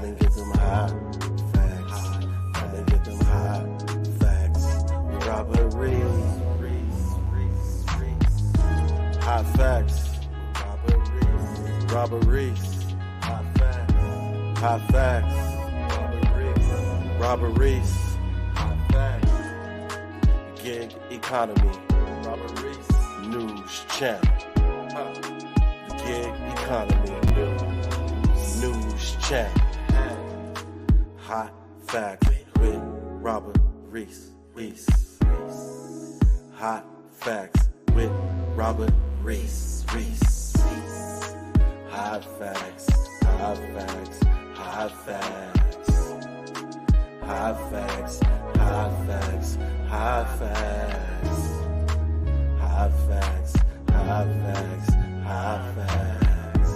Come and get them hot facts. Come and get them hot facts. With Robert Reese. Hot facts. Robert Reese. Hot facts. Hot facts. Robert Reese. Hot facts. Gig economy. Robert Reese. News channel. Gig economy. News channel. Hot facts with Robert Reese. Hot facts with Robert Reese. Hot facts. Hot facts. Hot facts. Hot facts. Hot facts. Hot facts. Hot facts. Hot facts. Hot facts.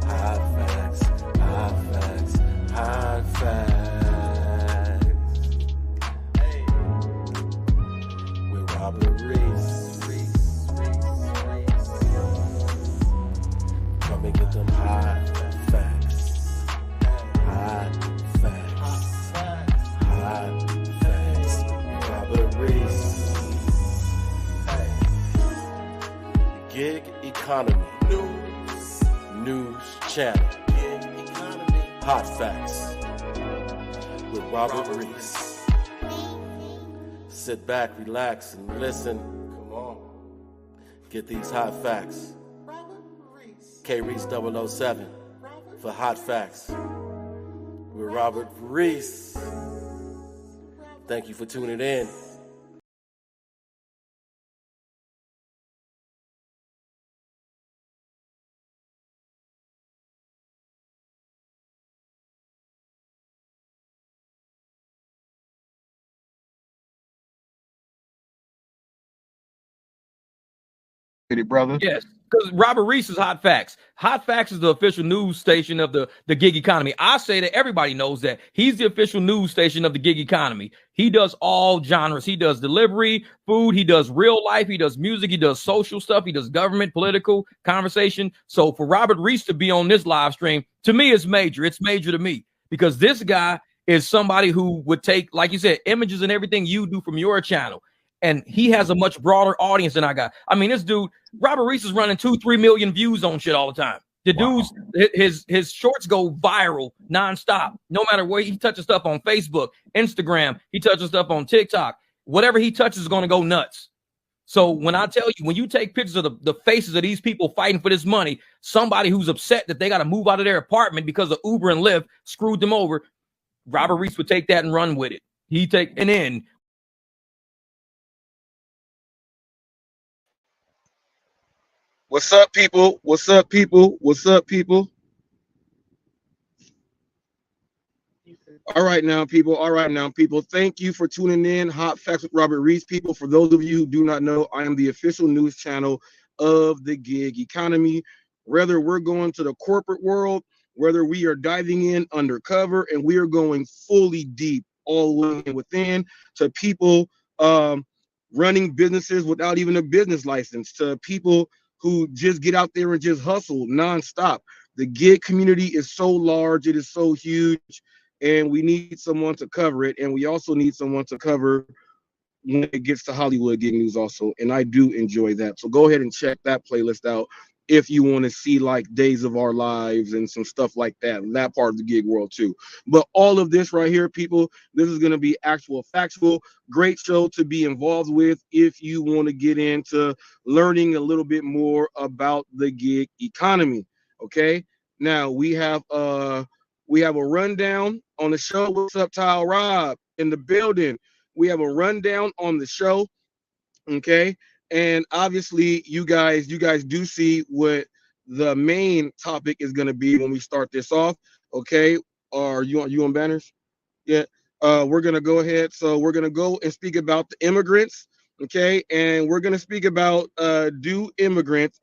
Hot facts. Hot facts. Hot facts. Hey. With Robert Reese. Come and get them hot facts. Hot facts. Hot facts. Robert Reese. Hey. Gig economy. News channel. Gig economy. Hot facts. With Robert Reese. Sit back, relax, and listen. Come on. Get these hot facts. K-Reese 007 for Hot Facts with Robert Reese. Thank you for tuning in. Brother. Yes, because Robert Reese is Hot Facts. Hot Facts is the official news station of the gig economy. I say that everybody knows that he's the official news station of the gig economy. He does all genres. He does delivery, food. He does real life. He does music. He does social stuff. He does government, political, conversation. So for Robert Reese to be on this live stream, to me, it's major. It's major to me because this guy is somebody who would take, like you said, images and everything you do from your channel. And he has a much broader audience than I got. I mean, this dude, Robert Reese is running 2-3 million views on shit all the time. The dude's his shorts go viral nonstop. No matter where he touches stuff on Facebook, Instagram, he touches stuff on TikTok. Whatever he touches is going to go nuts. So when I tell you, when you take pictures of the faces of these people fighting for this money, somebody who's upset that they got to move out of their apartment because of Uber and Lyft screwed them over, Robert Reese would take that and run with it. And then. What's up, people? What's up, people? What's up, people? All right now, people. All right now, people. Thank you for tuning in. Hot Facts with Robert Reese, people. For those of you who do not know, I am the official news channel of the gig economy. Whether we're going to the corporate world, whether we are diving in undercover, and we are going fully deep all the way within to people running businesses without even a business license, to people who just get out there and just hustle nonstop. The gig community is so large, it is so huge, and we need someone to cover it. And we also need someone to cover when it gets to Hollywood gig news also. And I do enjoy that. So go ahead and check that playlist out if you want to see like Days of Our Lives and some stuff like that, that part of the gig world too. But all of this right here, people, this is going to be actual factual, great show to be involved with if you want to get into learning a little bit more about the gig economy. Okay, now we have a rundown on the show. What's up, Tile Rob in the building? We have a rundown on the show. Okay. And obviously, you guys do see what the main topic is going to be when we start this off. Okay, are you on banners? Yeah. We're going to go ahead. So we're going to go and speak about the immigrants. Okay, and we're going to speak about do immigrants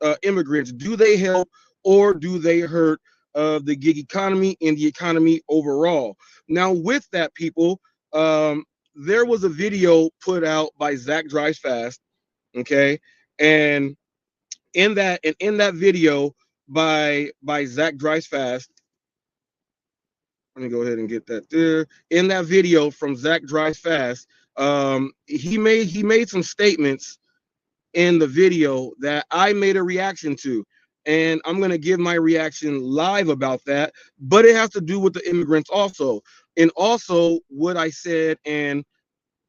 do they help or do they hurt the gig economy and the economy overall? Now, with that, people, there was a video put out by Zach Drives Fast. Okay, and in that video by Zach Drives Fast, Let me go ahead and get that there. In that video from Zach Drives Fast, he made some statements in the video that I made a reaction to. And I'm going to give my reaction live about that. But it has to do with the immigrants also. And also what I said and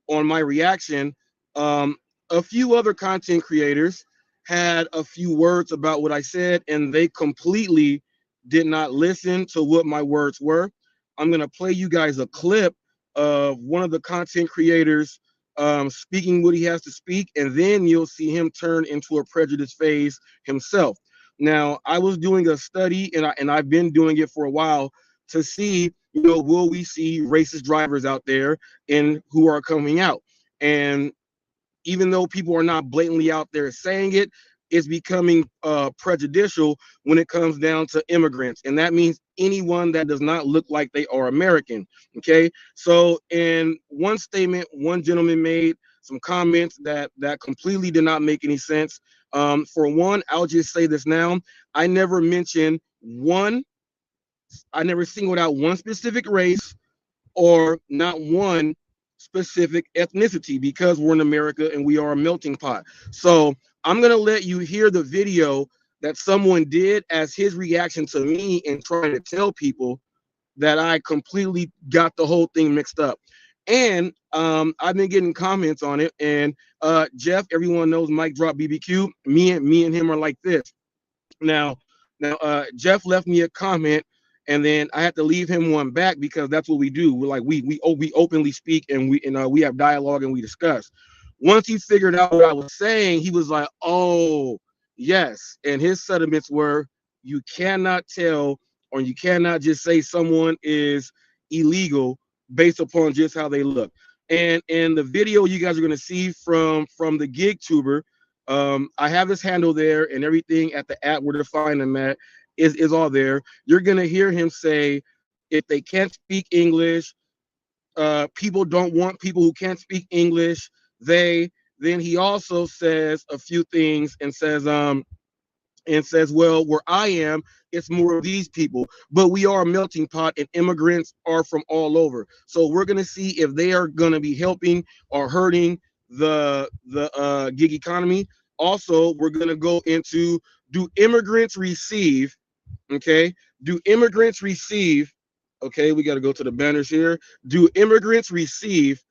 on my reaction, a few other content creators had a few words about what I said, and they completely did not listen to what my words were. I'm going to play you guys a clip of one of the content creators speaking what he has to speak, and then you'll see him turn into a prejudice phase himself. Now, I was doing a study, and I've been doing it for a while to see, will we see racist drivers out there and who are coming out? And even though people are not blatantly out there saying it, it's becoming prejudicial when it comes down to immigrants. And that means anyone that does not look like they are American. Okay. So in one statement, one gentleman made some comments that completely did not make any sense. For one, I'll just say this now. I never mentioned I never singled out one specific race or not one specific ethnicity, because we're in America and we are a melting pot. So I'm going to let you hear the video that someone did as his reaction to me and trying to tell people that I completely got the whole thing mixed up. And I've been getting comments on it. And Jeff, everyone knows Mike Drop BBQ. Me and him are like this. Now, Jeff left me a comment, and then I had to leave him one back because that's what we do. We're like we openly speak, and we have dialogue and we discuss. Once he figured out what I was saying, he was like, "Oh, yes." And his sentiments were, "You cannot tell, or you cannot just say someone is illegal based upon just how they look." And in the video you guys are going to see from the gig tuber, I have his handle there, and everything at the app where to find him at is all there. You're gonna hear him say, if they can't speak English, people don't want people who can't speak English. Then he also says a few things and says, well, where I am, it's more of these people, but we are a melting pot and immigrants are from all over. So we're going to see if they are going to be helping or hurting the gig economy. Also, we're going to go into, do immigrants receive, okay? Do immigrants receive, okay, we got to go to the banners here. Do immigrants receive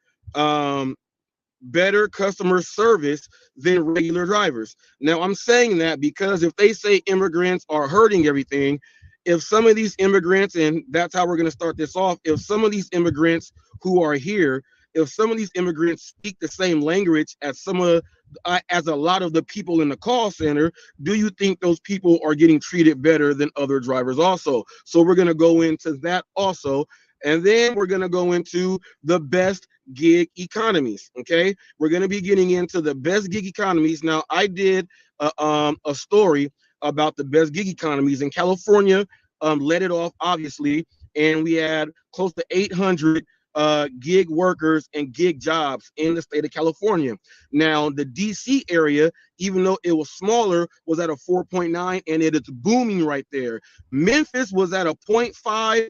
better customer service than regular drivers? Now, I'm saying that because if they say immigrants are hurting everything, if some of these immigrants, and that's how we're going to start this off, if some of these immigrants who are here, if some of these immigrants speak the same language as as a lot of the people in the call center, do you think those people are getting treated better than other drivers also? So we're going to go into that also. And then we're going to go into the best gig economies. Okay, we're going to be getting into the best gig economies. Now, I did a story about the best gig economies in California. Led it off, obviously, and we had close to 800 gig workers and gig jobs in the state of California. Now, the DC area, even though it was smaller, was at a 4.9, and it is booming right there. Memphis was at a 0.5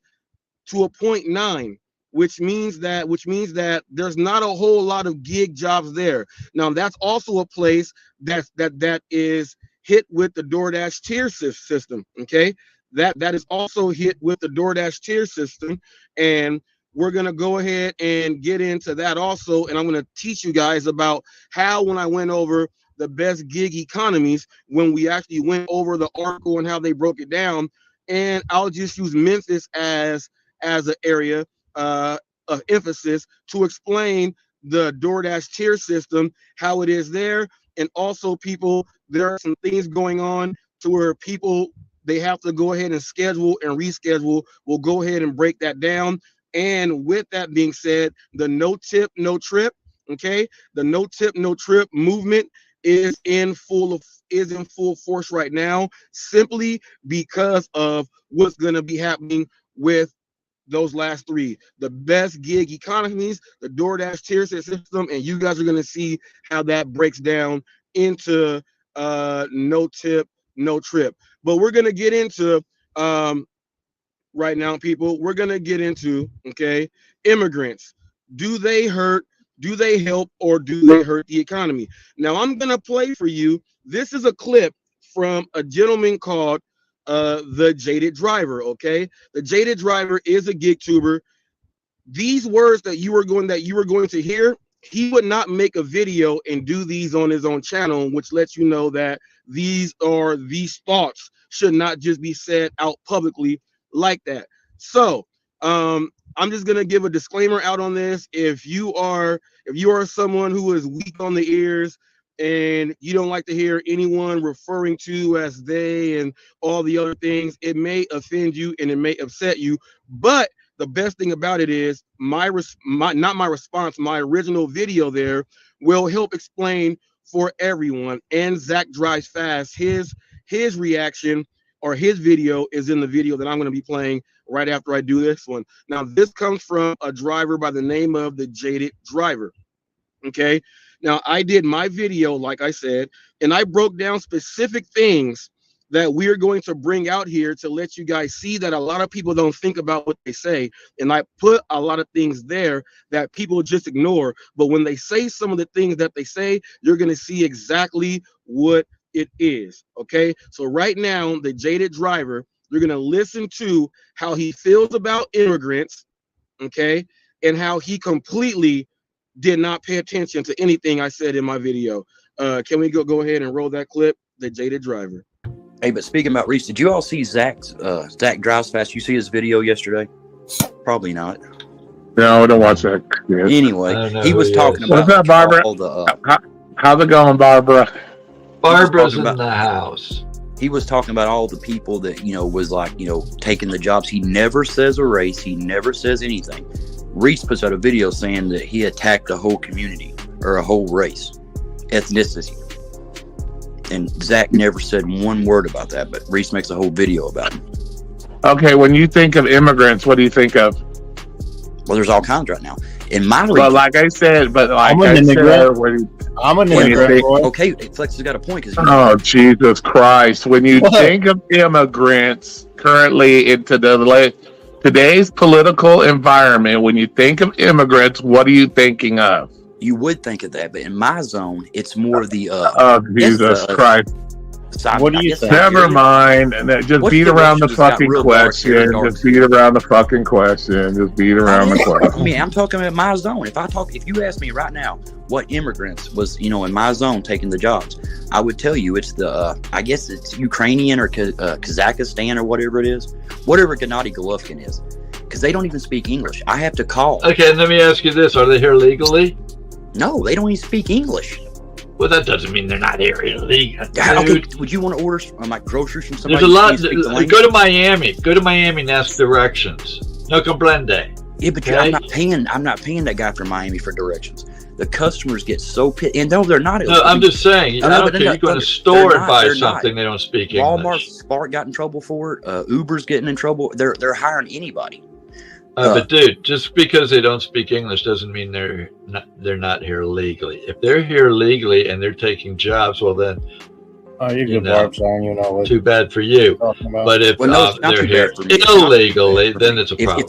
to a 0.9, which means that there's not a whole lot of gig jobs there. Now, that's also a place that is hit with the Doordash tier system. Okay, that is also hit with the Doordash tier system, and we're going to go ahead and get into that also. And I'm going to teach you guys about how, when I went over the best gig economies, when we actually went over the article and how they broke it down, and I'll just use Memphis as an area of emphasis to explain the Doordash tier system, how it is there. And also, people, there are some things going on to where people, they have to go ahead and schedule and reschedule. We'll go ahead and break that down. And with that being said, the no tip, no trip, okay? The no tip, no trip movement is in full force right now, simply because of what's going to be happening with those last three: the best gig economies, the Doordash tier system, and you guys are going to see how that breaks down into no tip, no trip. But we're going to get into right now, people, we're gonna get into, okay, immigrants. Do they hurt? Do they help, or do they hurt the economy? Now, I'm gonna play for you. This is a clip from a gentleman called the Jaded Driver. Okay, the Jaded Driver is a gig tuber. These words that you were going to hear, he would not make a video and do these on his own channel, which lets you know that these thoughts should not just be said out publicly like that. So I'm just gonna give a disclaimer out on this. If you are someone who is weak on the ears and you don't like to hear anyone referring to as they and all the other things, it may offend you and it may upset you. But the best thing about it is my original video there will help explain for everyone. And Zach Drives Fast, his reaction or his video is in the video that I'm going to be playing right after I do this one. Now, this comes from a driver by the name of the Jaded Driver. Okay. Now, I did my video, like I said, and I broke down specific things that we're going to bring out here to let you guys see that a lot of people don't think about what they say. And I put a lot of things there that people just ignore. But when they say some of the things that they say, you're going to see exactly what it is. Okay. So right now, the Jaded Driver, you're going to listen to how he feels about immigrants. Okay. And how he completely did not pay attention to anything I said in my video. Can we go ahead and roll that clip? The Jaded Driver. Hey, but speaking about Reese, did you all see Zach Drives Fast? You see his video yesterday? Probably not. No, I don't watch that. Yes. Anyway, he was talking about what's up, Barbara? How's it going, Barbara? Barbara's in the house. He was talking about all the people that, was like, taking the jobs. He never says a race. He never says anything. Reese puts out a video saying that he attacked a whole community or a whole race, ethnicity. And Zach never said one word about that, but Reese makes a whole video about it. Okay, when you think of immigrants, what do you think of? Well, there's all kinds right now. In my region, well, like I said, I'm an immigrant. Okay, Flex has got a point. Oh, Jesus Christ. When you think of immigrants currently into today's political environment, when you think of immigrants, what are you thinking of? You would think of that, but in my zone, it's more of the Jesus Christ. What do you think? Never mind. Just beat around the fucking question. Just beat around the fucking question. Just beat around the question. I mean, I'm talking about my zone. If you ask me right now what immigrants was, in my zone taking the jobs, I would tell you it's the, I guess it's Ukrainian or Kazakhstan or whatever it is, whatever Gennady Golovkin is, because they don't even speak English. I have to call. Okay, let me ask you this: are they here legally? No, they don't even speak English. Well, that doesn't mean they're not here illegally. Okay, would you want to order groceries from somebody? There's a lot. Go to Miami. Go to Miami and ask directions. No comprende. Yeah, but okay? I'm not paying that guy from Miami for directions. The customers get so pissed, and no, they're not. No, I'm just saying. I don't care. You go to a store and buy something, they don't speak English. Walmart, Spark got in trouble for it. Uber's getting in trouble. They're hiring anybody. But dude, just because they don't speak English doesn't mean they're not here legally. If they're here legally and they're taking jobs, well then, too bad for you. But if they're here illegally, then it's a problem. If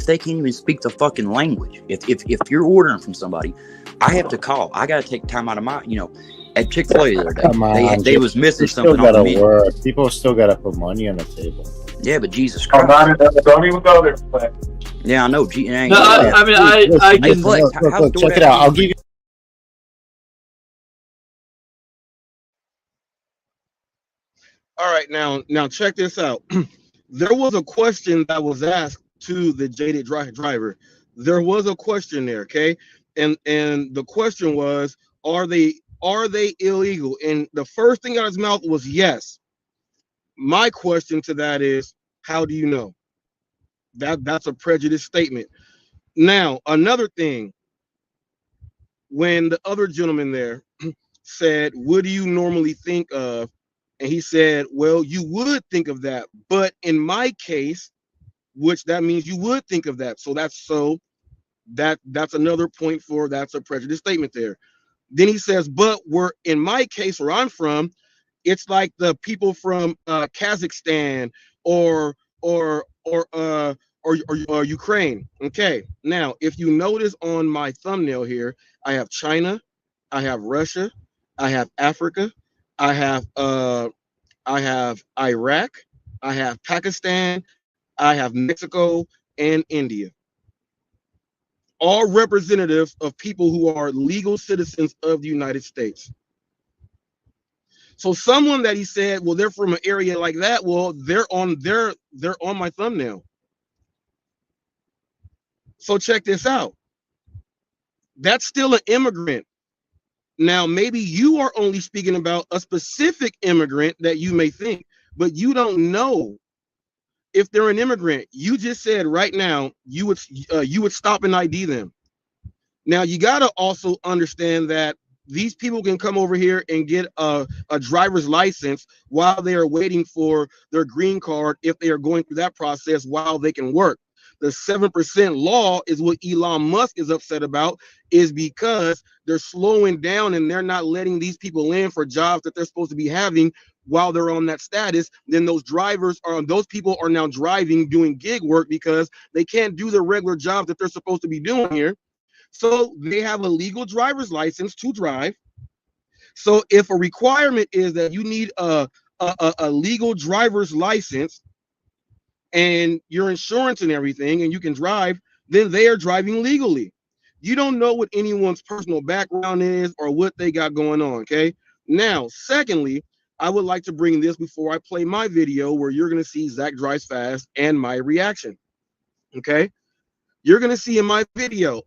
they can't even speak the fucking language, if you're ordering from somebody, I have to call. I got to take time out of my, at Chick-fil-A the other day, they was missing something on the menu. People still got to put money on the table. Yeah, but Jesus Christ. Don't even go there, Flex. Yeah, I know. I can look, check it out. I'll give you. All right, now check this out. There was a question that was asked to the Jaded Driver. There was a question there, okay? And the question was, are they illegal? And the first thing out of his mouth was yes. My question to that is, how do you know? That's a prejudice statement. Now, another thing, when the other gentleman there said, what do you normally think of? And he said, well, you would think of that. But in my case, which that means you would think of that. So that's another point for that's a prejudice statement there. Then he says, but in my case where I'm from, it's like the people from Kazakhstan or or Ukraine. Okay, now if you notice on my thumbnail here, I have China, I have Russia, I have Africa, I have Iraq, I have Pakistan, I have Mexico and India. All representatives of people who are legal citizens of the United States. So someone that he said, well, they're from an area like that. Well, they're on my thumbnail. So check this out. That's still an immigrant. Now, maybe you are only speaking about a specific immigrant that you may think, but you don't know if they're an immigrant. You just said right now you would stop and ID them. Now, you got to also understand that these people can come over here and get a driver's license while they are waiting for their green card if they are going through that process while they can work. The 7% law is what Elon Musk is upset about, is because they're slowing down and they're not letting these people in for jobs that they're supposed to be having while they're on that status. Then those people are now driving, doing gig work because they can't do the regular jobs that they're supposed to be doing here. So they have a legal driver's license to drive. So if a requirement is that you need a legal driver's license and your insurance and everything, and you can drive, then they are driving legally. You don't know what anyone's personal background is or what they got going on, okay? Now, secondly, I would like to bring this before I play my video where you're going to see Zach drives fast and my reaction, okay? You're going to see in my video,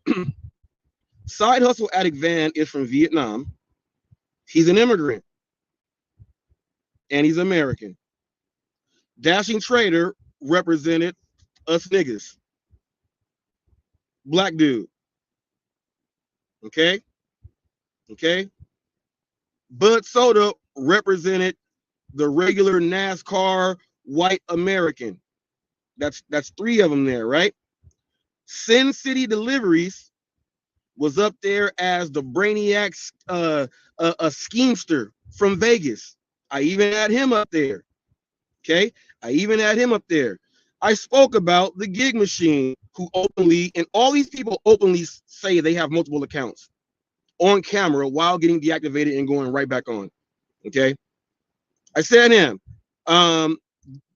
Side Hustle Addict Van is from Vietnam. He's an immigrant, and he's American. Dashing Trader represented us niggas. Black dude. Okay? Okay? Bud Soda represented the regular NASCAR white American. That's 3 of them there, right? Sin City Deliveries was up there as the brainiac, a schemester from Vegas. I even had him up there. Okay, I even had him up there. I spoke about the gig machine, who openly, and all these people openly say they have multiple accounts on camera while getting deactivated and going right back on. Okay, I said him.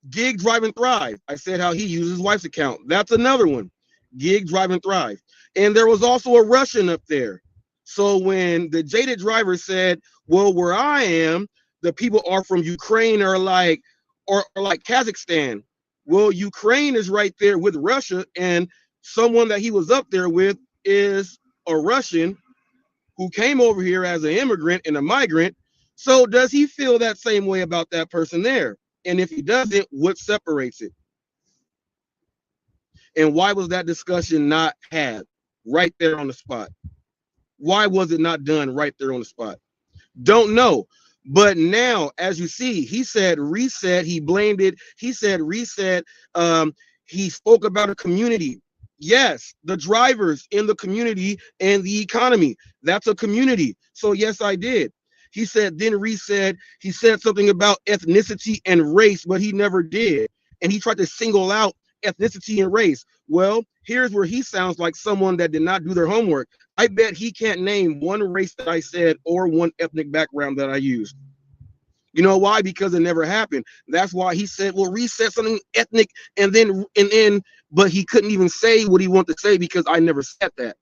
Gig Drive and Thrive. I said how he uses his wife's account. That's another one. Gig Drive and Thrive. And there was also a Russian up there. So when the jaded driver said, well, where I am, the people are from Ukraine or like Kazakhstan. Well, Ukraine is right there with Russia, and someone that he was up there with is a Russian who came over here as an immigrant and a migrant. So does he feel that same way about that person there? And if he doesn't, what separates it? And why was that discussion not had right there on the spot? Why was it not done right there on the spot? Don't know. But now, as you see, he said reset. He blamed it. He said reset. He spoke about a community. Yes, the drivers in the community and the economy. That's a community. So yes, I did. He said, then reset. He said something about ethnicity and race, but he never did. And he tried to single out ethnicity and race. Well, here's where he sounds like someone that did not do their homework. I bet he can't name one race that I said or one ethnic background that I used. You know why? Because it never happened. That's why he said, well, reset something ethnic, and then but he couldn't even say what he wanted to say because I never said that.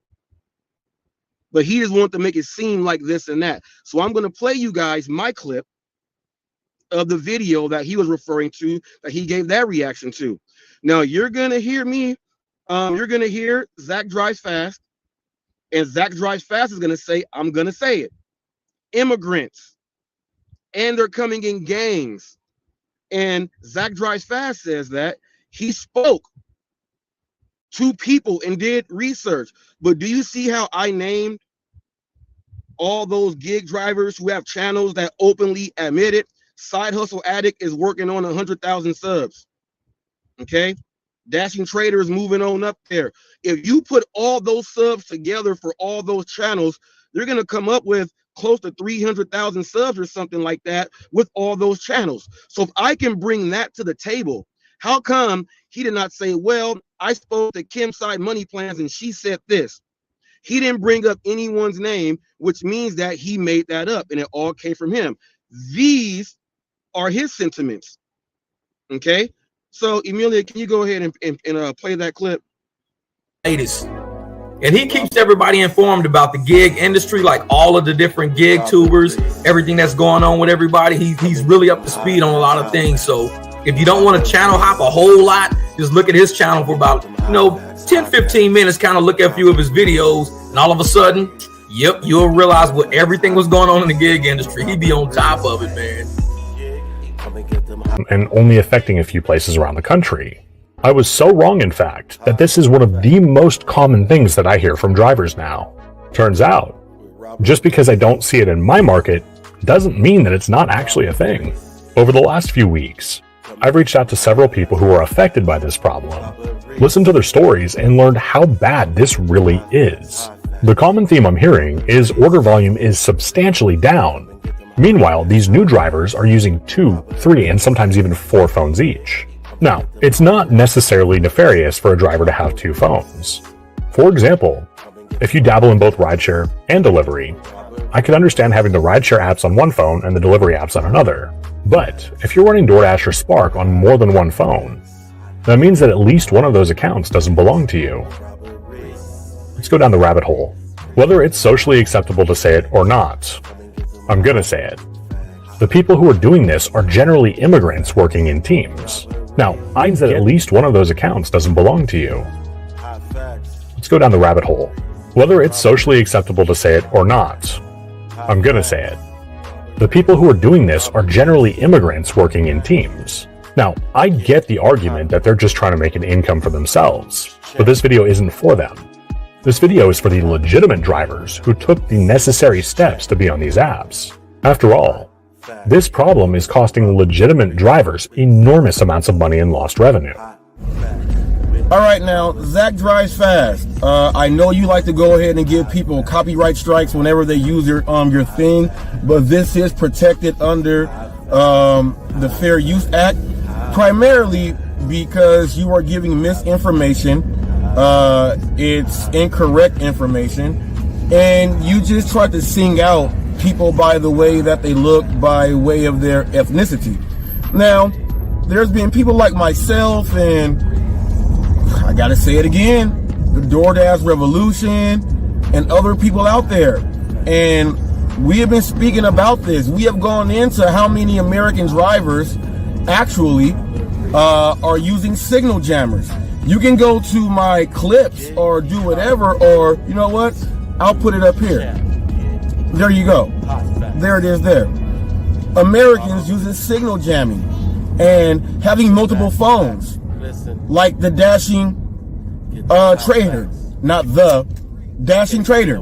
But he just wanted to make it seem like this and that. So I'm going to play you guys my clip of the video that he was referring to, that he gave that reaction to. Now you're going to hear me. You're going to hear Zach drives fast, and Zach drives fast is going to say, I'm going to say it. Immigrants. And they're coming in gangs. And Zach drives fast says that he spoke to people and did research. But do you see how I named all those gig drivers who have channels that openly admit it? Side Hustle Addict is working on 100,000 subs. Okay? Dashing Trader is moving on up there. If you put all those subs together for all those channels, you're going to come up with close to 300,000 subs or something like that with all those channels. So if I can bring that to the table, How come he did not say, well, I spoke to Kim's side money plans and she said this? He didn't bring up anyone's name, which means that he made that up and it all came from him. These are his sentiments. Okay, so Emilia, can you go ahead and play that clip? And he keeps everybody informed about the gig industry, like all of the different gig tubers, everything that's going on with everybody. He's really up to speed on a lot of things. So if you don't want to channel hop a whole lot, just look at his channel for about 10-15 minutes, kind of look at a few of his videos, and all of a sudden, yep, you'll realize what everything was going on in the gig industry. He'd be on top of it, man. And only affecting a few places around the country. I was so wrong, in fact, that this is one of the most common things that I hear from drivers now. Turns out, just because I don't see it in my market doesn't mean that it's not actually a thing. Over the last few weeks, I've reached out to several people who are affected by this problem, listened to their stories, and learned how bad this really is. The common theme I'm hearing is order volume is substantially down. Meanwhile, these new drivers are using 2, 3, and sometimes even 4 phones each. Now, it's not necessarily nefarious for a driver to have 2 phones. For example, if you dabble in both rideshare and delivery, I could understand having the rideshare apps on one phone and the delivery apps on another. But if you're running Doordash or Spark on more than one phone, that means that at least one of those accounts doesn't belong to you. Let's go down the rabbit hole. Whether it's socially acceptable to say it or not, I'm gonna say it. The people who are doing this are generally immigrants working in teams. Now, I means that at least one of those accounts doesn't belong to you. Let's go down the rabbit hole. Whether it's socially acceptable to say it or not, I'm gonna say it. The people who are doing this are generally immigrants working in teams. Now, I get the argument that they're just trying to make an income for themselves, but this video isn't for them. This video is for the legitimate drivers who took the necessary steps to be on these apps. After all, this problem is costing legitimate drivers enormous amounts of money in lost revenue. All right, now, Zach drives fast. I know you like to go ahead and give people copyright strikes whenever they use your thing, but this is protected under the Fair Use Act, primarily because you are giving misinformation. It's incorrect information, and you just try to sing out people by the way that they look, by way of their ethnicity. Now, there's been people like myself, and I gotta say it again, the Doordash Revolution and other people out there, and we have been speaking about this. We have gone into how many American drivers actually are using signal jammers. You can go to my clips or do whatever, or you know what, I'll put it up here. There you go. There it is there. Americans using signal jamming and having multiple phones, like the dashing trader, not the dashing trader.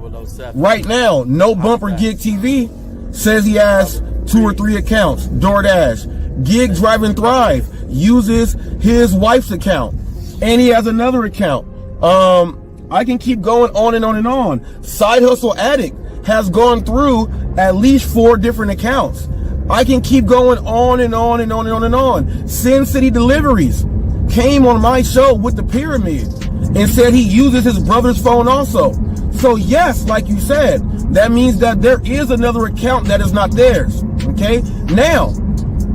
Right now, No Bumper Gig TV says he has 2 or 3 accounts. Doordash. Gig Drive and Thrive uses his wife's account, and he has another account. I can keep going on and on and on. Side Hustle Addict has gone through at least 4 different accounts. I can keep going on and on and on and on and on. Sin City Deliveries came on my show with the pyramid and said he uses his brother's phone also. So yes, like you said, that means that there is another account that is not theirs. Okay? Now,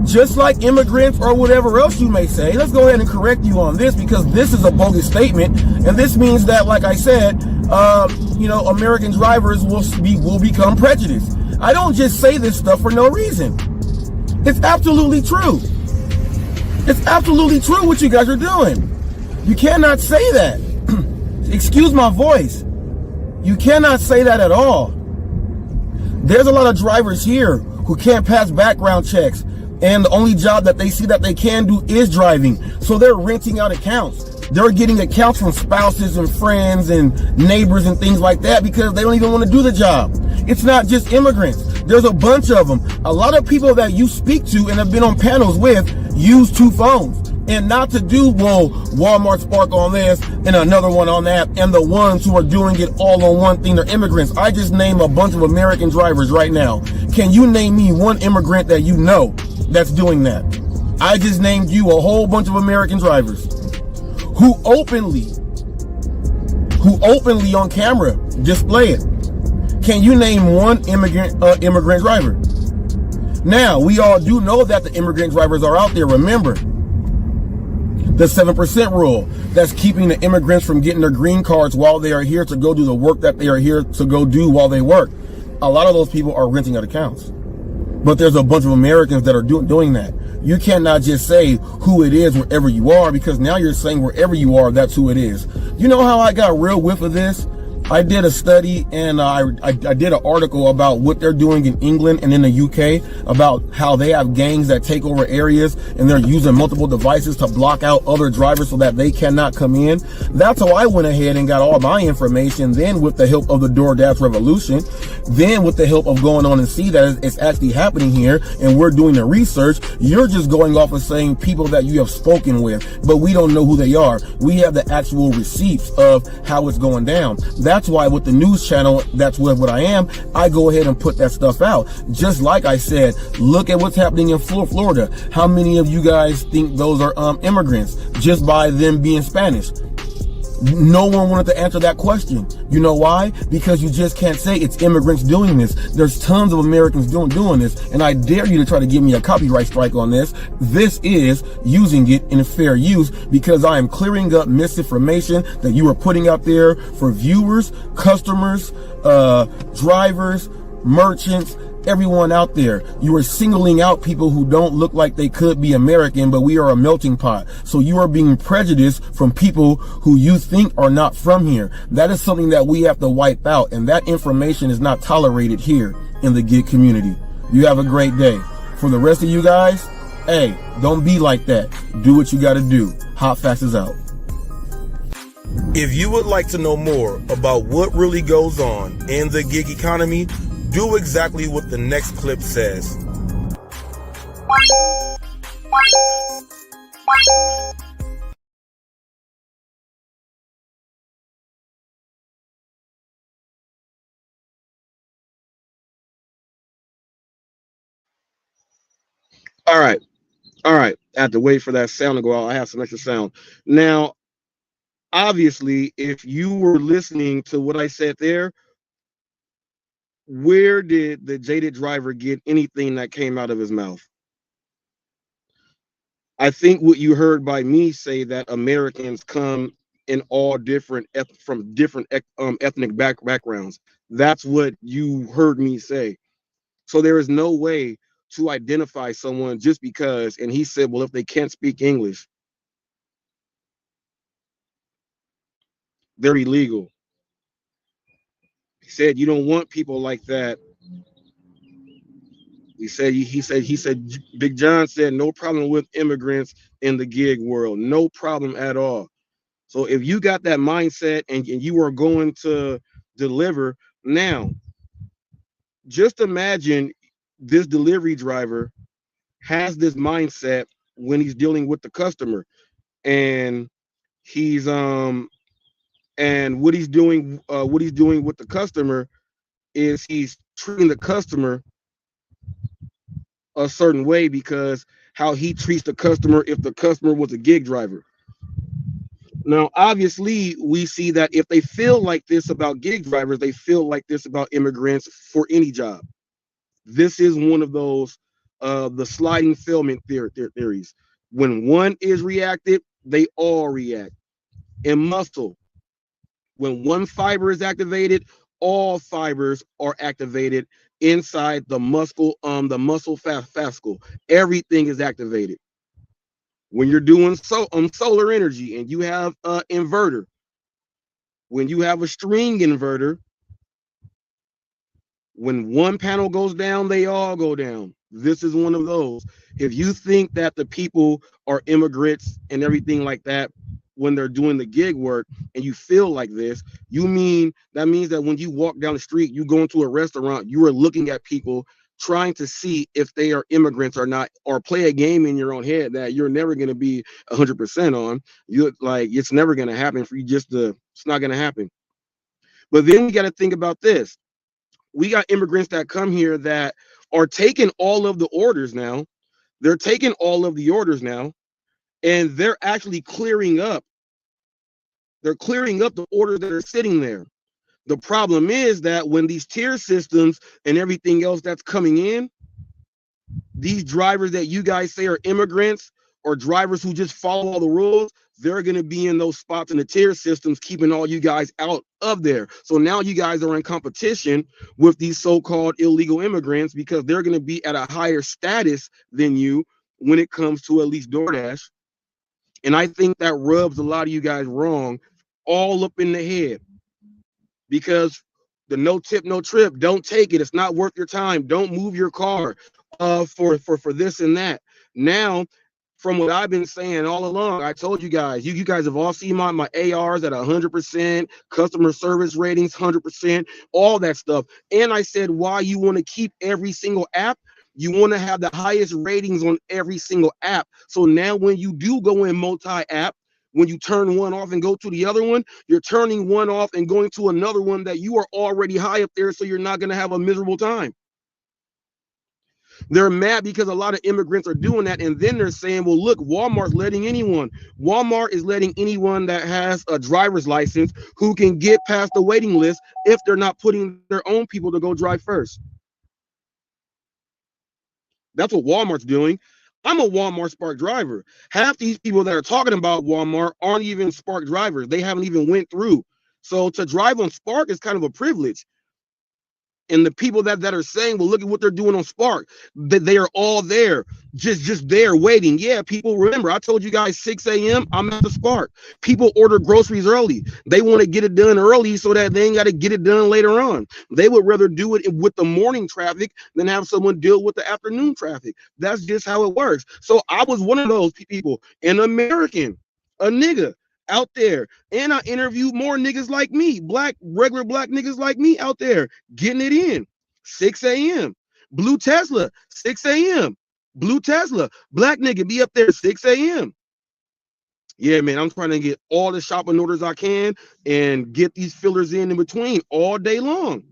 just like immigrants or whatever else you may say, let's go ahead and correct you on this, because this is a bogus statement, and this means that, like I said, American drivers will become prejudiced. I don't just say this stuff for no reason. It's absolutely true. It's absolutely true what you guys are doing. You cannot say that. Excuse my voice. You cannot say that at all. There's a lot of drivers here who can't pass background checks, and the only job that they see that they can do is driving. So they're renting out accounts. They're getting accounts from spouses and friends and neighbors and things like that because they don't even want to do the job. It's not just immigrants. There's a bunch of them. A lot of people that you speak to and have been on panels with use 2 phones. And not to do, Walmart Spark on this and another one on that, and the ones who are doing it all on one thing, they're immigrants. I just named a bunch of American drivers right now. Can you name me one immigrant that you know that's doing that? I just named you a whole bunch of American drivers who openly on camera display it. Can you name one immigrant driver? Now, we all do know that the immigrant drivers are out there. Remember, the 7% rule that's keeping the immigrants from getting their green cards while they are here to go do the work that they are here to go do while they work. A lot of those people are renting out accounts. But there's a bunch of Americans that are doing that. You cannot just say who it is wherever you are, because now you're saying wherever you are, that's who it is. You know how I got real whiff of this? I did a study and I did an article about what they're doing in England and in the UK about how they have gangs that take over areas and they're using multiple devices to block out other drivers so that they cannot come in. That's how I went ahead and got all my information. Then with the help of the Doordash revolution, then with the help of going on and see that it's actually happening here and we're doing the research, you're just going off of saying people that you have spoken with, but we don't know who they are. We have the actual receipts of how it's going down. That's why with the news channel, that's what I am, I go ahead and put that stuff out. Just like I said, look at what's happening in Florida. How many of you guys think those are immigrants just by them being Spanish? No one wanted to answer that question. You know why? Because you just can't say it's immigrants doing this. There's tons of Americans doing this, and I dare you to try to give me a copyright strike on this. This is using it in fair use, because I am clearing up misinformation that you are putting out there for viewers, customers, drivers, merchants, everyone out there. You are singling out people who don't look like they could be American, but we are a melting pot. So you are being prejudiced from people who you think are not from here. That is something that we have to wipe out, and that information is not tolerated here in the gig community. You have a great day. For the rest of you guys, hey, don't be like that. Do what you got to do. Hot Facts is out. If you would like to know more about what really goes on in the gig economy, do exactly what the next clip says. All right. I have to wait for that sound to go out. I have some extra sound. Now, obviously, if you were listening to what I said there, where did the jaded driver get anything that came out of his mouth? I think what you heard by me say that Americans come in all different from different ethnic backgrounds. That's what you heard me say. So there is no way to identify someone just because, and he said, well, if they can't speak English, they're illegal. He said, you don't want people like that. He said, Big John said, no problem with immigrants in the gig world. No problem at all. So if you got that mindset and you are going to deliver now, just imagine this delivery driver has this mindset when he's dealing with the customer, and he's and what he's doing with the customer is he's treating the customer a certain way because how he treats the customer if the customer was a gig driver. Now, obviously, we see that if they feel like this about gig drivers, they feel like this about immigrants for any job. This is one of those the sliding filament theories. When one is reactive, they all react. In muscle, when one fiber is activated, all fibers are activated inside the muscle fascicle. Everything is activated. When you're doing solar energy and you have an inverter, when you have a string inverter, when one panel goes down, they all go down. This is one of those. If you think that the people are immigrants and everything like that when they're doing the gig work and you feel like this, that means that when you walk down the street, you go into a restaurant, you are looking at people trying to see if they are immigrants or not, or play a game in your own head that you're never going to be 100% on. You like, it's never going to happen for you. It's not going to happen. But then we got to think about this. We got immigrants that come here that are taking all of the orders now. They're taking all of the orders now, and they're actually clearing up. They're clearing up the orders that are sitting there. The problem is that when these tier systems and everything else that's coming in, these drivers that you guys say are immigrants or drivers who just follow all the rules, they're going to be in those spots in the tier systems, keeping all you guys out of there. So now you guys are in competition with these so-called illegal immigrants because they're going to be at a higher status than you when it comes to at least DoorDash. And I think that rubs a lot of you guys wrong, all up in the head, because the no tip, no trip, don't take it. It's not worth your time. Don't move your car for this and that. Now, from what I've been saying all along, I told you guys, you guys have all seen my ARs at 100%, customer service ratings 100%, all that stuff. And I said why you want to keep every single app. You want to have the highest ratings on every single app. So now when you do go in multi-app, when you turn one off and go to the other one, you're turning one off and going to another one that you are already high up there, so you're not going to have a miserable time. They're mad because a lot of immigrants are doing that, and then they're saying, well, look, Walmart's letting anyone. Walmart is letting anyone that has a driver's license who can get past the waiting list if they're not putting their own people to go drive first. That's what Walmart's doing. I'm a Walmart Spark driver. Half these people that are talking about Walmart aren't even Spark drivers. They haven't even went through. So to drive on Spark is kind of a privilege. And the people that are saying, well, look at what they're doing on Spark, that they are all there, just there waiting. Yeah, people, remember, I told you guys 6 a.m. I'm at the Spark. People order groceries early. They want to get it done early so that they ain't got to get it done later on. They would rather do it with the morning traffic than have someone deal with the afternoon traffic. That's just how it works. So I was one of those people, an American, a nigga out there, and I interviewed more niggas like me, regular black niggas like me out there getting it in. 6 a.m. Blue Tesla, 6 a.m. Blue Tesla, black nigga be up there 6 a.m. Yeah, man, I'm trying to get all the shopping orders I can and get these fillers in between all day long.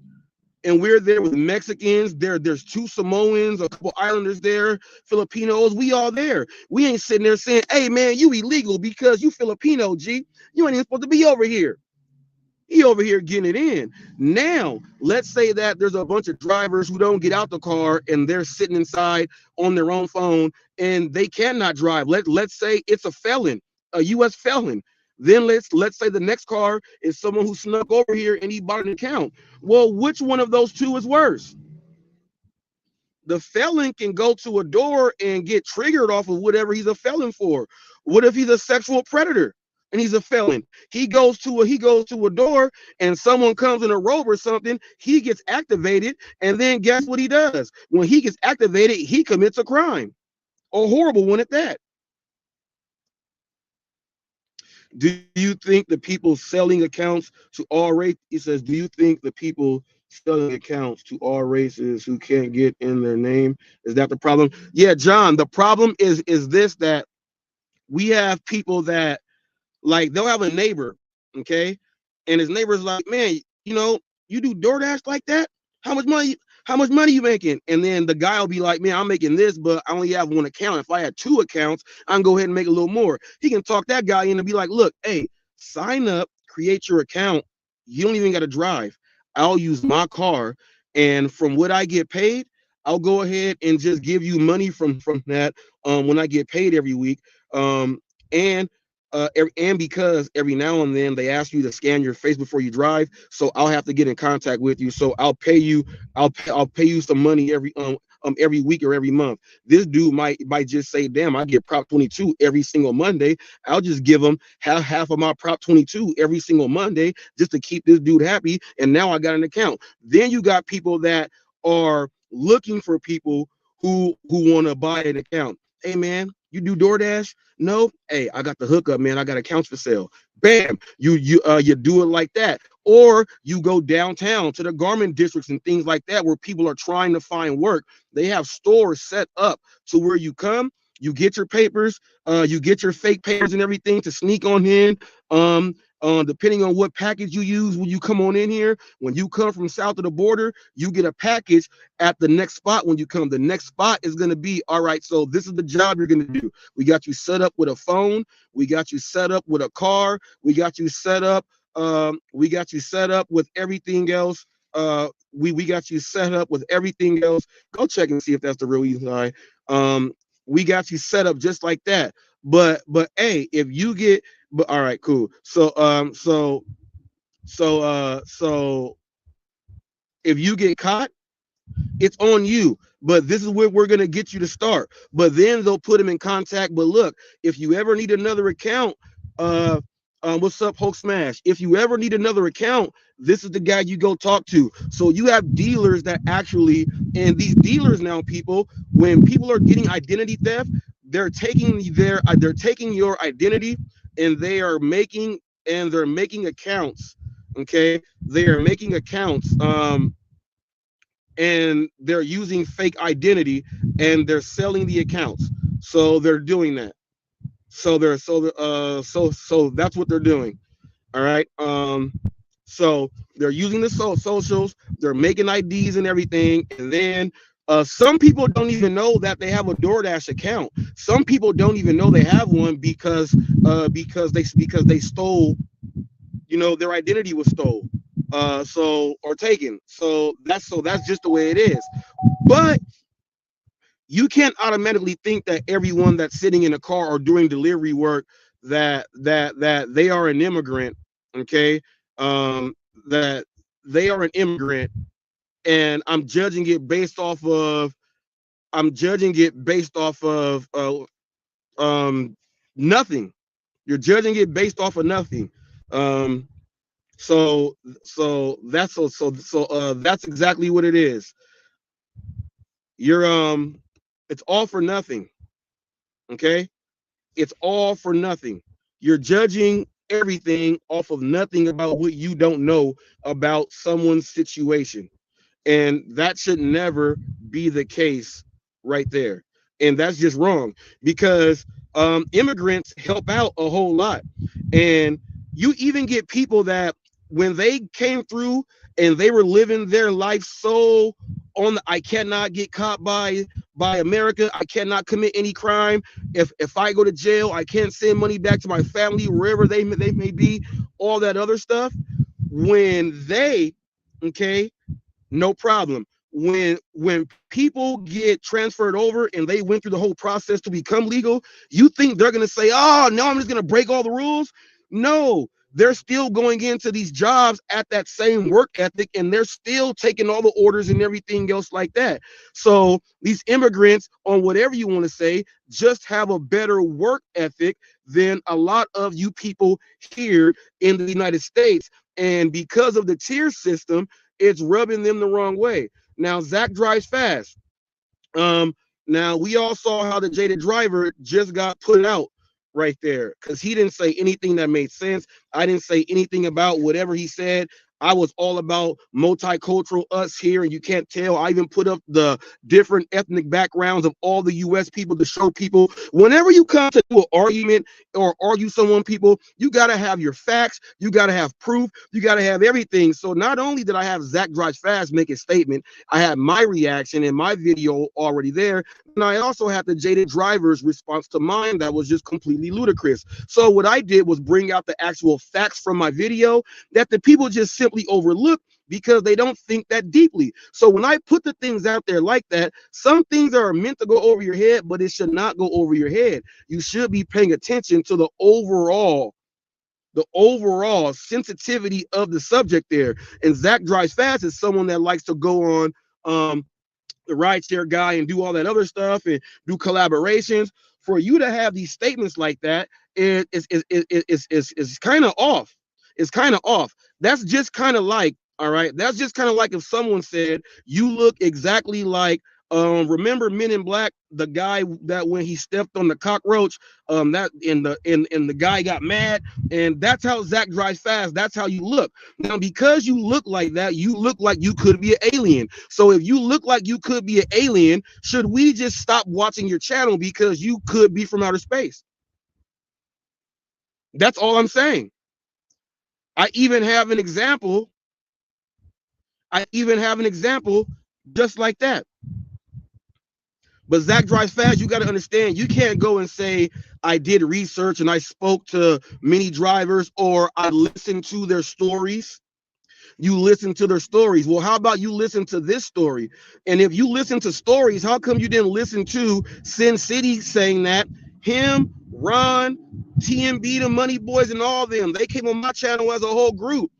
And we're there with Mexicans. There's 2 Samoans, a couple Islanders there, Filipinos. We all there. We ain't sitting there saying, hey, man, you illegal because you Filipino, G. You ain't even supposed to be over here. He over here getting it in. Now, let's say that there's a bunch of drivers who don't get out the car and they're sitting inside on their own phone and they cannot drive. Let's say it's a felon, a U.S. felon. Then let's say the next car is someone who snuck over here and he bought an account. Well, which one of those two is worse? The felon can go to a door and get triggered off of whatever he's a felon for. What if he's a sexual predator and he's a felon? He goes to a door and someone comes in a robe or something, he gets activated, and then guess what he does? When he gets activated, he commits a crime, a horrible one at that. Do you think the people selling accounts to all races, he says, do you think the people selling accounts to all races who can't get in their name, is that the problem? Yeah, John, the problem is this, that we have people that, like, they'll have a neighbor, okay? And his neighbor's like, man, you know, you do DoorDash like that? How much money you making? And then the guy will be like, man, I'm making this, but I only have one account. If I had 2 accounts, I can go ahead and make a little more. He can talk that guy in and be like, look, hey, sign up, create your account. You don't even got to drive. I'll use my car. And from what I get paid, I'll go ahead and just give you money from that when I get paid every week. And because every now and then they ask you to scan your face before you drive, so I'll have to get in contact with you. So I'll pay you some money every week or every month. This dude might just say, damn, I get Prop 22 every single Monday. I'll just give him half of my Prop 22 every single Monday just to keep this dude happy. And now I got an account. Then you got people that are looking for people who want to buy an account. Hey, man, you do DoorDash? No. Hey, I got the hookup, man. I got accounts for sale. Bam. You do it like that. Or you go downtown to the garment districts and things like that where people are trying to find work. They have stores set up to where you come, you get your papers, you get your fake papers and everything to sneak on in. Depending on what package you use when you come on in here, when you come from south of the border, you get a package at the next spot. When you come, the next spot is going to be, all right, so this is the job you're going to do. We got you set up with a phone. We got you set up with a car. We got you set up. We got you set up with everything else. We got you set up with everything else. Go check and see if that's the real Eli. We got you set up just like that. But hey, if you get, but all right, cool. So if you get caught, it's on you. But this is where we're gonna get you to start. But then they'll put them in contact. But look, if you ever need another account, what's up, Hulk Smash? If you ever need another account, this is the guy you go talk to. So you have dealers that actually, and these dealers now, people, when people are getting identity theft, they're taking your identity and they're making accounts. Okay, they are making accounts. And they're using fake identity and they're selling the accounts. So they're doing that. So that's what they're doing. All right. So they're using the socials, they're making IDs and everything, and then some people don't even know that they have a Doordash account. Some people don't even know they have one because they stole, their identity was stolen. Or taken. So that's just the way it is. But you can't automatically think that everyone that's sitting in a car or doing delivery work that they are an immigrant. Okay, that they are an immigrant, and I'm judging it based off of nothing. You're judging it based off of nothing. So that's exactly what it is. It's all for nothing. Okay, it's all for nothing. You're judging everything off of nothing about what you don't know about someone's situation, and that should never be the case right there. And that's just wrong, because immigrants help out a whole lot, and you even get people that when they came through and they were living their life so on the, I cannot get caught by America, I cannot commit any crime, if I go to jail I can't send money back to my family wherever they may be, all that other stuff. When they, okay, no problem. When people get transferred over and they went through the whole process to become legal, you think they're going to say, oh no, I'm just going to break all the rules? No, they're still going into these jobs at that same work ethic, and they're still taking all the orders and everything else like that. So these immigrants, on whatever you want to say, just have a better work ethic than a lot of you people here in the United States. And because of the tier system, it's rubbing them the wrong way. Now, Zach drives fast. Now we all saw how the jaded driver just got put out right there, because he didn't say anything that made sense. I didn't say anything about whatever he said. I was all about multicultural us here, and you can't tell. I even put up the different ethnic backgrounds of all the U.S. people to show people whenever you come to do an argument or argue someone, people, you got to have your facts, you got to have proof, you got to have everything. So not only did I have Zach Drives Fast make a statement, I had my reaction in my video already there, and I also had the jaded driver's response to mine that was just completely ludicrous. So what I did was bring out the actual facts from my video that the people just simply overlook because they don't think that deeply. So when I put the things out there like that, some things are meant to go over your head, but it should not go over your head. You should be paying attention to the overall sensitivity of the subject there. And Zach Drives Fast is someone that likes to go on the rideshare guy and do all that other stuff and do collaborations. For you to have these statements like that is kind of off. It's kind of off. That's just kind of like, all right, that's just kind of like if someone said you look exactly like remember Men in Black, the guy that when he stepped on the cockroach, that and the guy got mad, and that's how Zach Drives Fast, that's how you look. Now, because you look like that, you look like you could be an alien. So if you look like you could be an alien, should we just stop watching your channel because you could be from outer space? That's all I'm saying. I even have an example. Just like that. But Zach drives fast. You got to understand, you can't go and say, I did research and I spoke to many drivers or I listened to their stories. You listen to their stories. Well, how about you listen to this story? And if you listen to stories, how come you didn't listen to Sin City saying that? Him, Ron, TMB, the Money Boys, and all them, they came on my channel as a whole group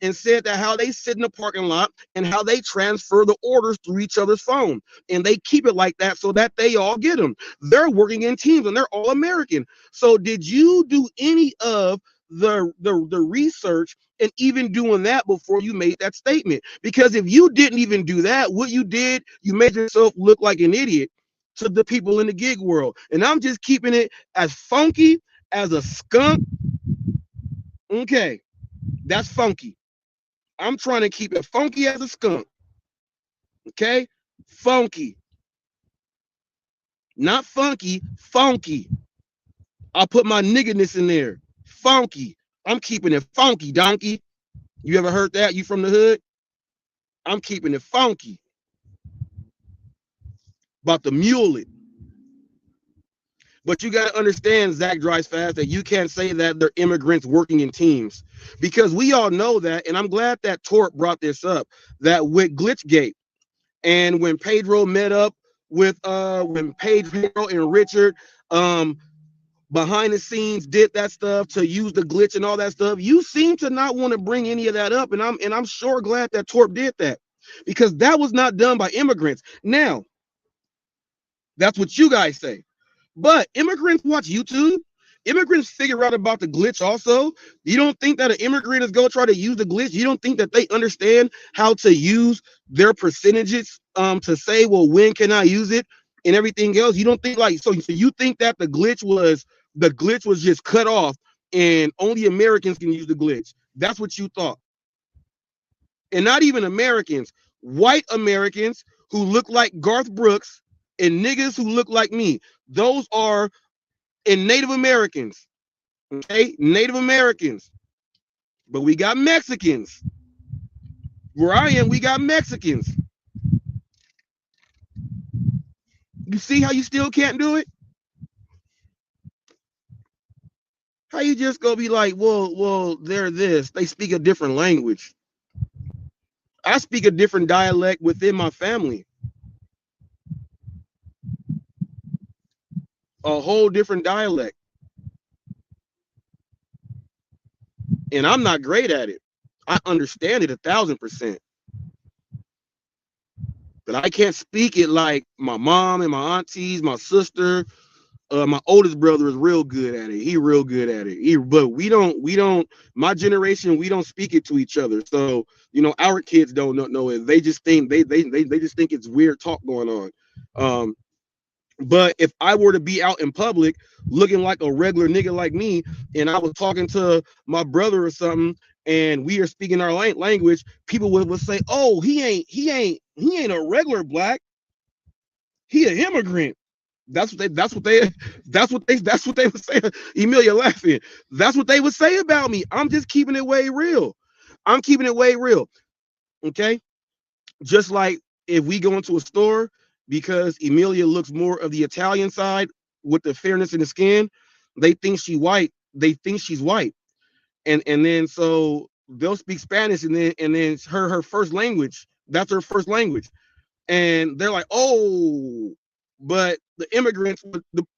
and said that how they sit in the parking lot and how they transfer the orders through each other's phone. And they keep it like that so that they all get them. They're working in teams and they're all American. So did you do any of the research and even doing that before you made that statement? Because if you didn't even do that, what you did, you made yourself look like an idiot to the people in the gig world. And I'm just keeping it as funky as a skunk. Okay, that's funky. I'm trying to keep it funky as a skunk. Okay? Funky. Not funky, funky. I'll put my nigginess in there. Funky. I'm keeping it funky, donkey. You ever heard that? You from the hood? I'm keeping it funky. About to mule it. But you got to understand, Zach drives fast, that you can't say that they're immigrants working in teams, because we all know that. And I'm glad that Torp brought this up, that with Glitchgate and when Pedro met up with when Pedro and Richard behind the scenes did that stuff to use the glitch and all that stuff, you seem to not want to bring any of that up. And I'm sure glad that Torp did that, because that was not done by immigrants. Now, that's what you guys say. But immigrants watch YouTube. Immigrants figure out about the glitch also. You don't think that an immigrant is going to try to use the glitch? You don't think that they understand how to use their percentages to say, well, when can I use it and everything else? You don't think like, so you think that the glitch was just cut off and only Americans can use the glitch? That's what you thought. And not even Americans, white Americans who look like Garth Brooks and niggas who look like me. Those are in Native Americans. Okay, Native Americans. But we got Mexicans. Where I am, we got Mexicans. You see how you still can't do it? How you just gonna be like, well, they're this. They speak a different language. I speak a different dialect within my family. A whole different dialect. And I'm not great at it. I understand it 1,000%. But I can't speak it like my mom and my aunties, my sister. My oldest brother is real good at it. He real good at it. But we don't, my generation, we don't speak it to each other. So, you know, our kids don't know it. They just think they just think it's weird talk going on. But if I were to be out in public looking like a regular nigga like me, and I was talking to my brother or something, and we are speaking our language, people would say, "Oh, he ain't a regular black. He an immigrant." That's what they would say. Emilia laughing. That's what they would say about me. I'm just keeping it way real. I'm keeping it way real. Okay, just like if we go into a store, because Emilia looks more of the Italian side with the fairness in the skin, they think she's white. They think she's white, and then so they'll speak Spanish, and then her first language, that's her first language, and they're like, oh, but the immigrants,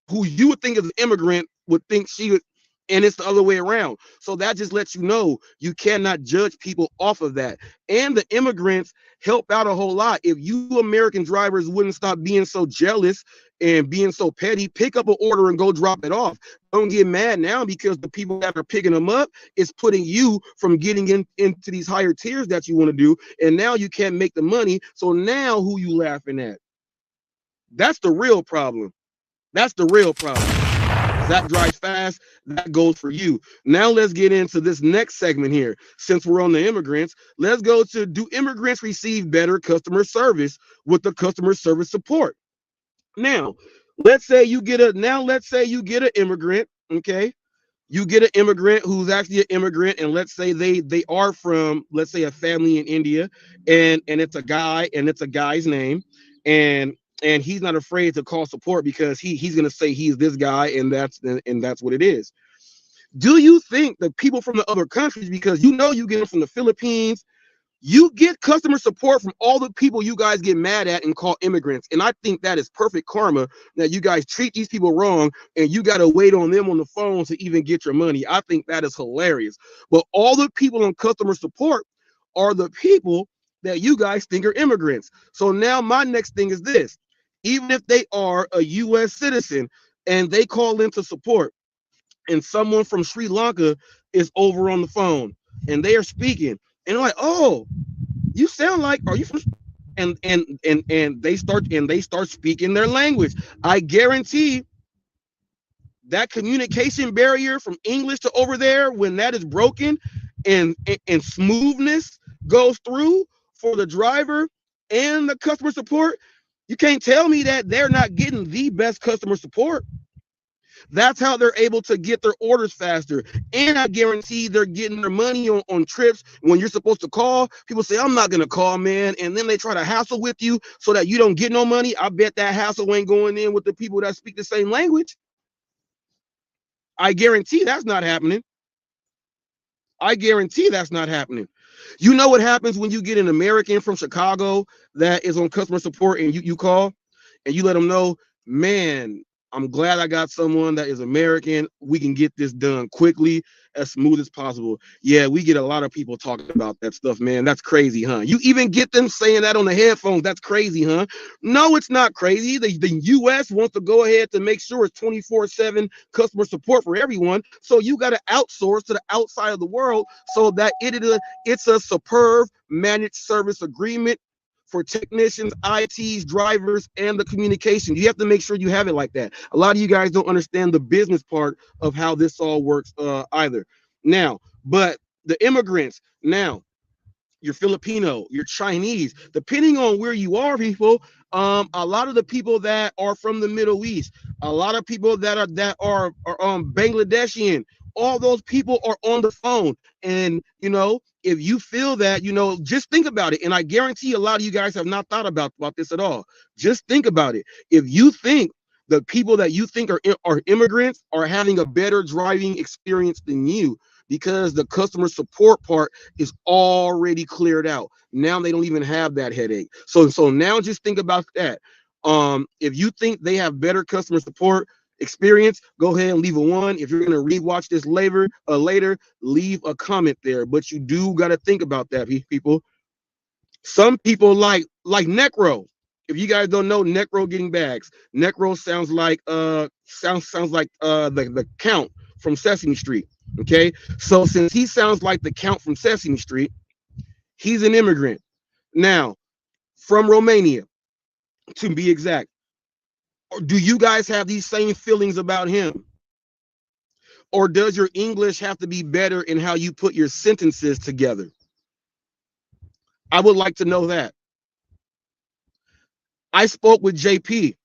who you would think is an immigrant, would think she would, and it's the other way around. So that just lets you know you cannot judge people off of that. And the immigrants help out a whole lot. If you American drivers wouldn't stop being so jealous and being so petty, pick up an order and go drop it off. Don't get mad now because the people that are picking them up is putting you from getting into these higher tiers that you want to do. And now you can't make the money. So now who you laughing at? That's the real problem. That's the real problem. That drives fast. That goes for you. Now let's get into this next segment here. Since we're on the immigrants, let's go to, do immigrants receive better customer service with the customer service support? Now, let's say you get an immigrant, okay? You get an immigrant who's actually an immigrant, and let's say they are from, let's say, a family in India, and it's a guy, and it's a guy's name, and he's not afraid to call support because he's gonna say he's this guy, and that's what it is. Do you think the people from the other countries, because you get them from the Philippines, you get customer support from all the people you guys get mad at and call immigrants? And I think that is perfect karma, that you guys treat these people wrong and you got to wait on them on the phone to even get your money. I think that is hilarious. But all the people on customer support are the people that you guys think are immigrants. So now my next thing is this. Even if they are a U.S. citizen and they call into support, and someone from Sri Lanka is over on the phone and they are speaking, and like, oh, you sound like, are you from? And they start speaking their language. I guarantee that communication barrier from English to over there, when that is broken, and smoothness goes through for the driver and the customer support, you can't tell me that they're not getting the best customer support. That's how they're able to get their orders faster. And I guarantee they're getting their money on trips. When you're supposed to call, people say, I'm not going to call, man. And then they try to hassle with you so that you don't get no money. I bet that hassle ain't going in with the people that speak the same language. I guarantee that's not happening. I guarantee that's not happening. You know what happens when you get an American from Chicago that is on customer support, and you call and you let them know, man, I'm glad I got someone that is American. We can get this done quickly, as smooth as possible. Yeah, we get a lot of people talking about that stuff, man. That's crazy, huh? You even get them saying that on the headphones. That's crazy, huh? No, it's not crazy. The U.S. wants to go ahead to make sure it's 24/7 customer support for everyone. So you got to outsource to the outside of the world so that it's a superb managed service agreement for technicians, ITs, drivers, and the communication. You have to make sure you have it like that. A lot of you guys don't understand the business part of how this all works either. Now, but the immigrants, now, you're Filipino, you're Chinese, depending on where you are, people, a lot of the people that are from the Middle East, a lot of people that are Bangladeshi, all those people are on the phone. And, if you feel that, just think about it. And I guarantee a lot of you guys have not thought about this at all. Just think about it. If you think the people that you think are immigrants are having a better driving experience than you, because the customer support part is already cleared out. Now they don't even have that headache. So now just think about that. If you think they have better customer support experience, go ahead and leave a 1. If you're going to rewatch this later, leave a comment there. But you do got to think about that, people. Some people like Necro. If you guys don't know Necro getting bags, Necro sounds like sounds like the Count from Sesame Street. Okay, so since he sounds like the Count from Sesame Street, he's an immigrant. Now, from Romania, to be exact. Do you guys have these same feelings about him? Or does your English have to be better in how you put your sentences together? I would like to know that. I spoke with JP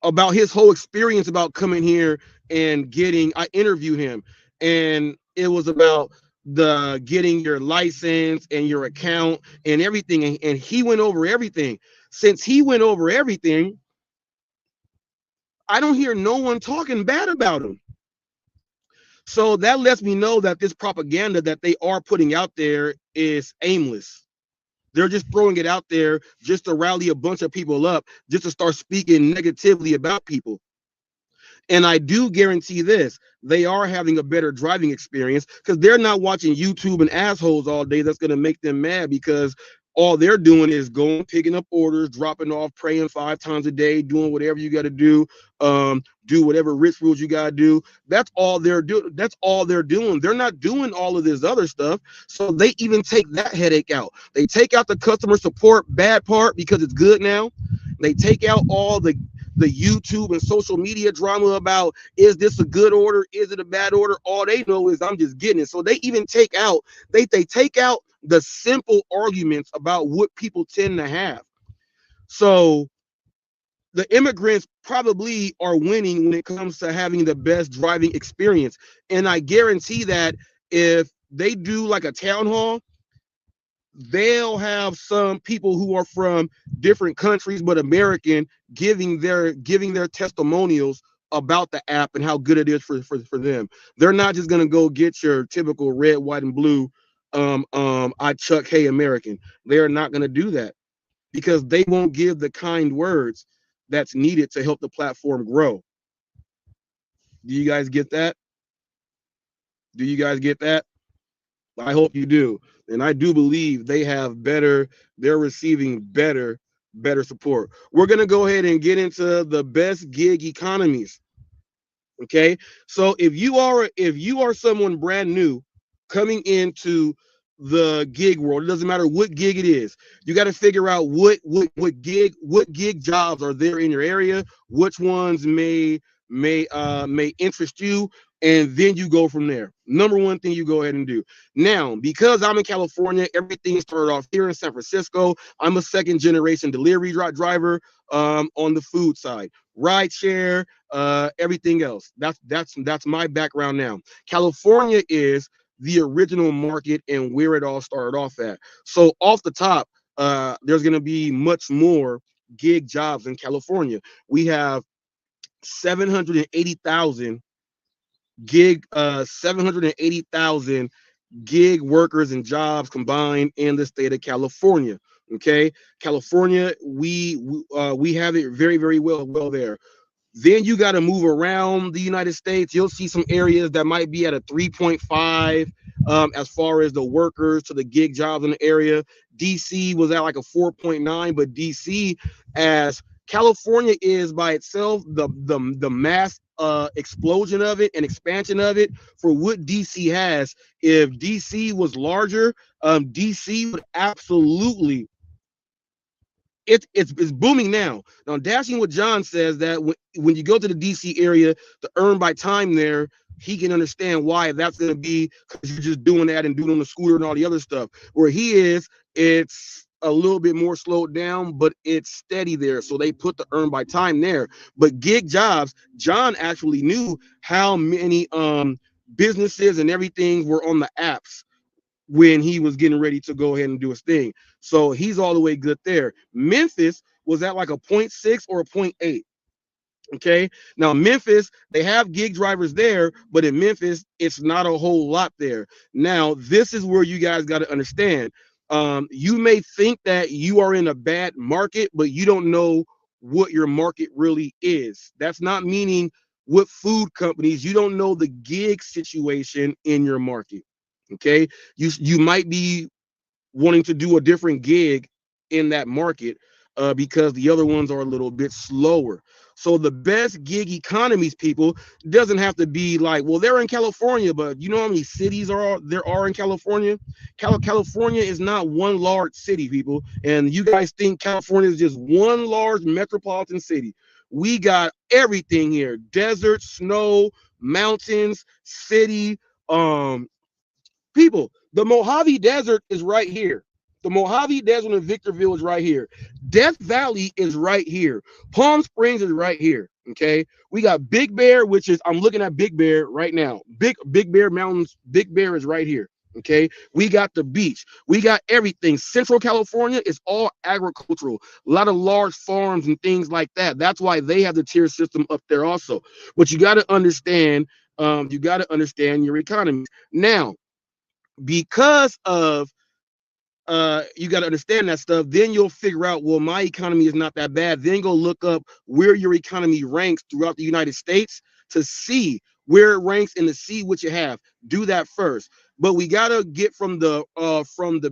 about his whole experience about coming here and I interviewed him, and it was about the getting your license and your account and everything. And he went over everything. Since he went over everything, I don't hear no one talking bad about him. So that lets me know that this propaganda that they are putting out there is aimless. They're just throwing it out there just to rally a bunch of people up, just to start speaking negatively about people. And I do guarantee this, they are having a better driving experience because they're not watching YouTube and assholes all day. That's going to make them mad, because all they're doing is going, picking up orders, dropping off, praying 5 times a day, doing whatever you got to do, do whatever rituals you got to do. That's all they're doing. That's all they're doing. They're not doing all of this other stuff. So they even take that headache out. They take out the customer support bad part because it's good now. They take out all the YouTube and social media drama about, is this a good order? Is it a bad order? All they know is I'm just getting it. So they even take out, they take out the simple arguments about what people tend to have. So the immigrants probably are winning when it comes to having the best driving experience. And I guarantee that if they do like a town hall, they'll have some people who are from different countries but American giving their testimonials about the app and how good it is for them. They're not just gonna go get your typical red, white, and blue I Chuck Hey American. They're not gonna do that because they won't give the kind words that's needed to help the platform grow. Do you guys get that? Do you guys get that? I hope you do. And I do believe they're receiving better support. We're going to go ahead and get into the best gig economies. Okay. So if you are someone brand new coming into the gig world, it doesn't matter what gig it is, you got to figure out what gig jobs are there in your area, which ones may interest you, and then you go from there. Number one thing you go ahead and do. Now, because I'm in California, everything started off here in San Francisco. I'm a second generation delivery driver on the food side, ride share, everything else. That's my background now. California is the original market and where it all started off at. So off the top, there's going to be much more gig jobs in California. We have 780,000 gig workers and jobs combined in the state of California. Okay, California, we have it very, very well there. Then you got to move around the United States. You'll see some areas that might be at a 3.5 as far as the workers to the gig jobs in the area. DC was at like a 4.9, but DC, as California is by itself, the mass explosion of it and expansion of it for what DC has. If DC was larger, DC would absolutely. It's booming now. Now, Dashing with John says that when you go to the DC area to earn by time there, he can understand why that's going to be, because you're just doing that and doing on the scooter and all the other stuff. Where he is, it's a little bit more slowed down, but it's steady there. So they put the earn by time there. But gig jobs, John actually knew how many businesses and everything were on the apps when he was getting ready to go ahead and do his thing. So he's all the way good there. Memphis was at like a 0.6 or a 0.8. Okay. Now, Memphis, they have gig drivers there, but in Memphis, it's not a whole lot there. Now, this is where you guys got to understand. You may think that you are in a bad market, but you don't know what your market really is. That's not meaning what food companies, you don't know the gig situation in your market. Okay, you might be wanting to do a different gig in that market because the other ones are a little bit slower. So the best gig economies, people, doesn't have to be like, well, they're in California, but you know how many cities there are in California? California is not one large city, people. And you guys think California is just one large metropolitan city. We got everything here: desert, snow, mountains, city, people, the Mojave Desert is right here. The Mojave Desert in Victorville is right here. Death Valley is right here. Palm Springs is right here. Okay. We got Big Bear, which is, I'm looking at Big Bear right now. Big Bear Mountains. Big Bear is right here. Okay. We got the beach. We got everything. Central California is all agricultural. A lot of large farms and things like that. That's why they have the tier system up there also. But you got to understand, your economy. Now, because of you got to understand that stuff, then you'll figure out, well, my economy is not that bad. Then go look up where your economy ranks throughout the United States to see where it ranks and to see what you have. Do that first. But we got to get from the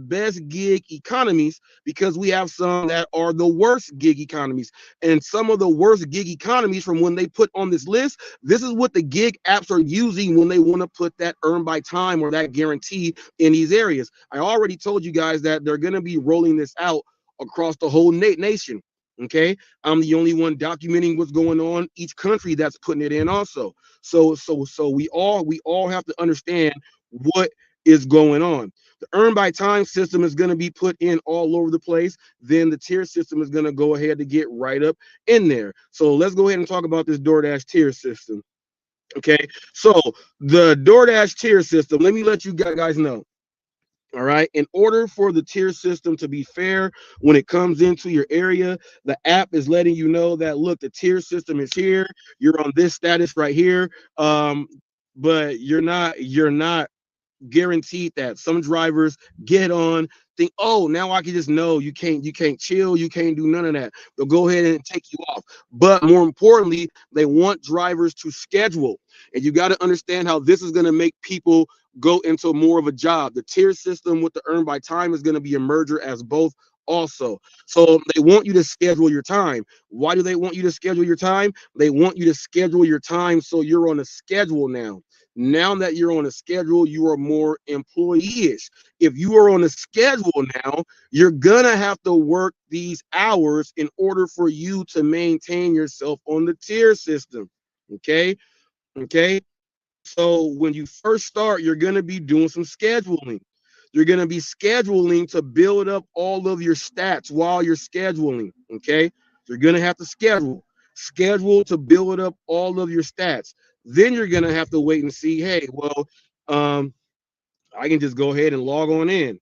best gig economies, because we have some that are the worst gig economies. And some of the worst gig economies, from when they put on this list, this is what the gig apps are using when they want to put that earn by time or that guarantee in these areas. I already told you guys that they're going to be rolling this out across the whole nation. Okay, I'm the only one documenting what's going on. Each country that's putting it in also. So we all have to understand what is going on. The earn by time system is going to be put in all over the place, then the tier system is going to go ahead to get right up in there. So let's go ahead and talk about this DoorDash tier system. Okay, so the DoorDash tier system, let me let you guys know. All right. In order for the tier system to be fair, when it comes into your area, the app is letting you know that, look, the tier system is here. You're on this status right here. But you're not guaranteed that. Some drivers get on, think, oh, now I can just know you can't chill, you can't do none of that. They'll go ahead and take you off. But more importantly, they want drivers to schedule. And you got to understand how this is going to make people go into more of a job. The tier system with the earn by time is going to be a merger as both also. So they want you to schedule your time. Why do they want you to schedule your time? They want you to schedule your time so you're on a schedule now. Now that you're on a schedule, you are more employee-ish. If you are on a schedule now, you're gonna have to work these hours in order for you to maintain yourself on the tier system. Okay. So when you first start, you're going to be doing some scheduling. You're going to be scheduling to build up all of your stats while you're scheduling. Okay. You're going to have to schedule to build up all of your stats. Then you're going to have to wait and see, hey, well, I can just go ahead and log on in.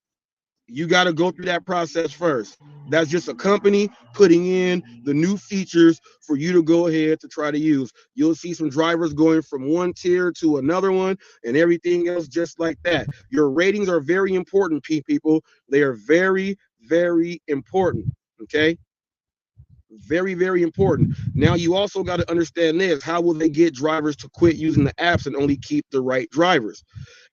You got to go through that process first. That's just a company putting in the new features for you to go ahead to try to use. You'll see some drivers going from one tier to another one and everything else just like that. Your ratings are very important, people. They are very, very important. Okay. Very, very important. Now, you also got to understand this. How will they get drivers to quit using the apps and only keep the right drivers?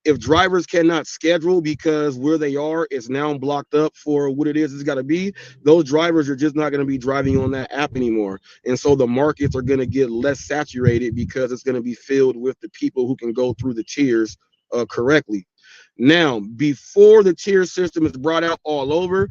If drivers cannot schedule because where they are is now blocked up for what it is it's got to be, those drivers are just not going to be driving on that app anymore. And so the markets are going to get less saturated because it's going to be filled with the people who can go through the tiers correctly. Now, before the tier system is brought out all over,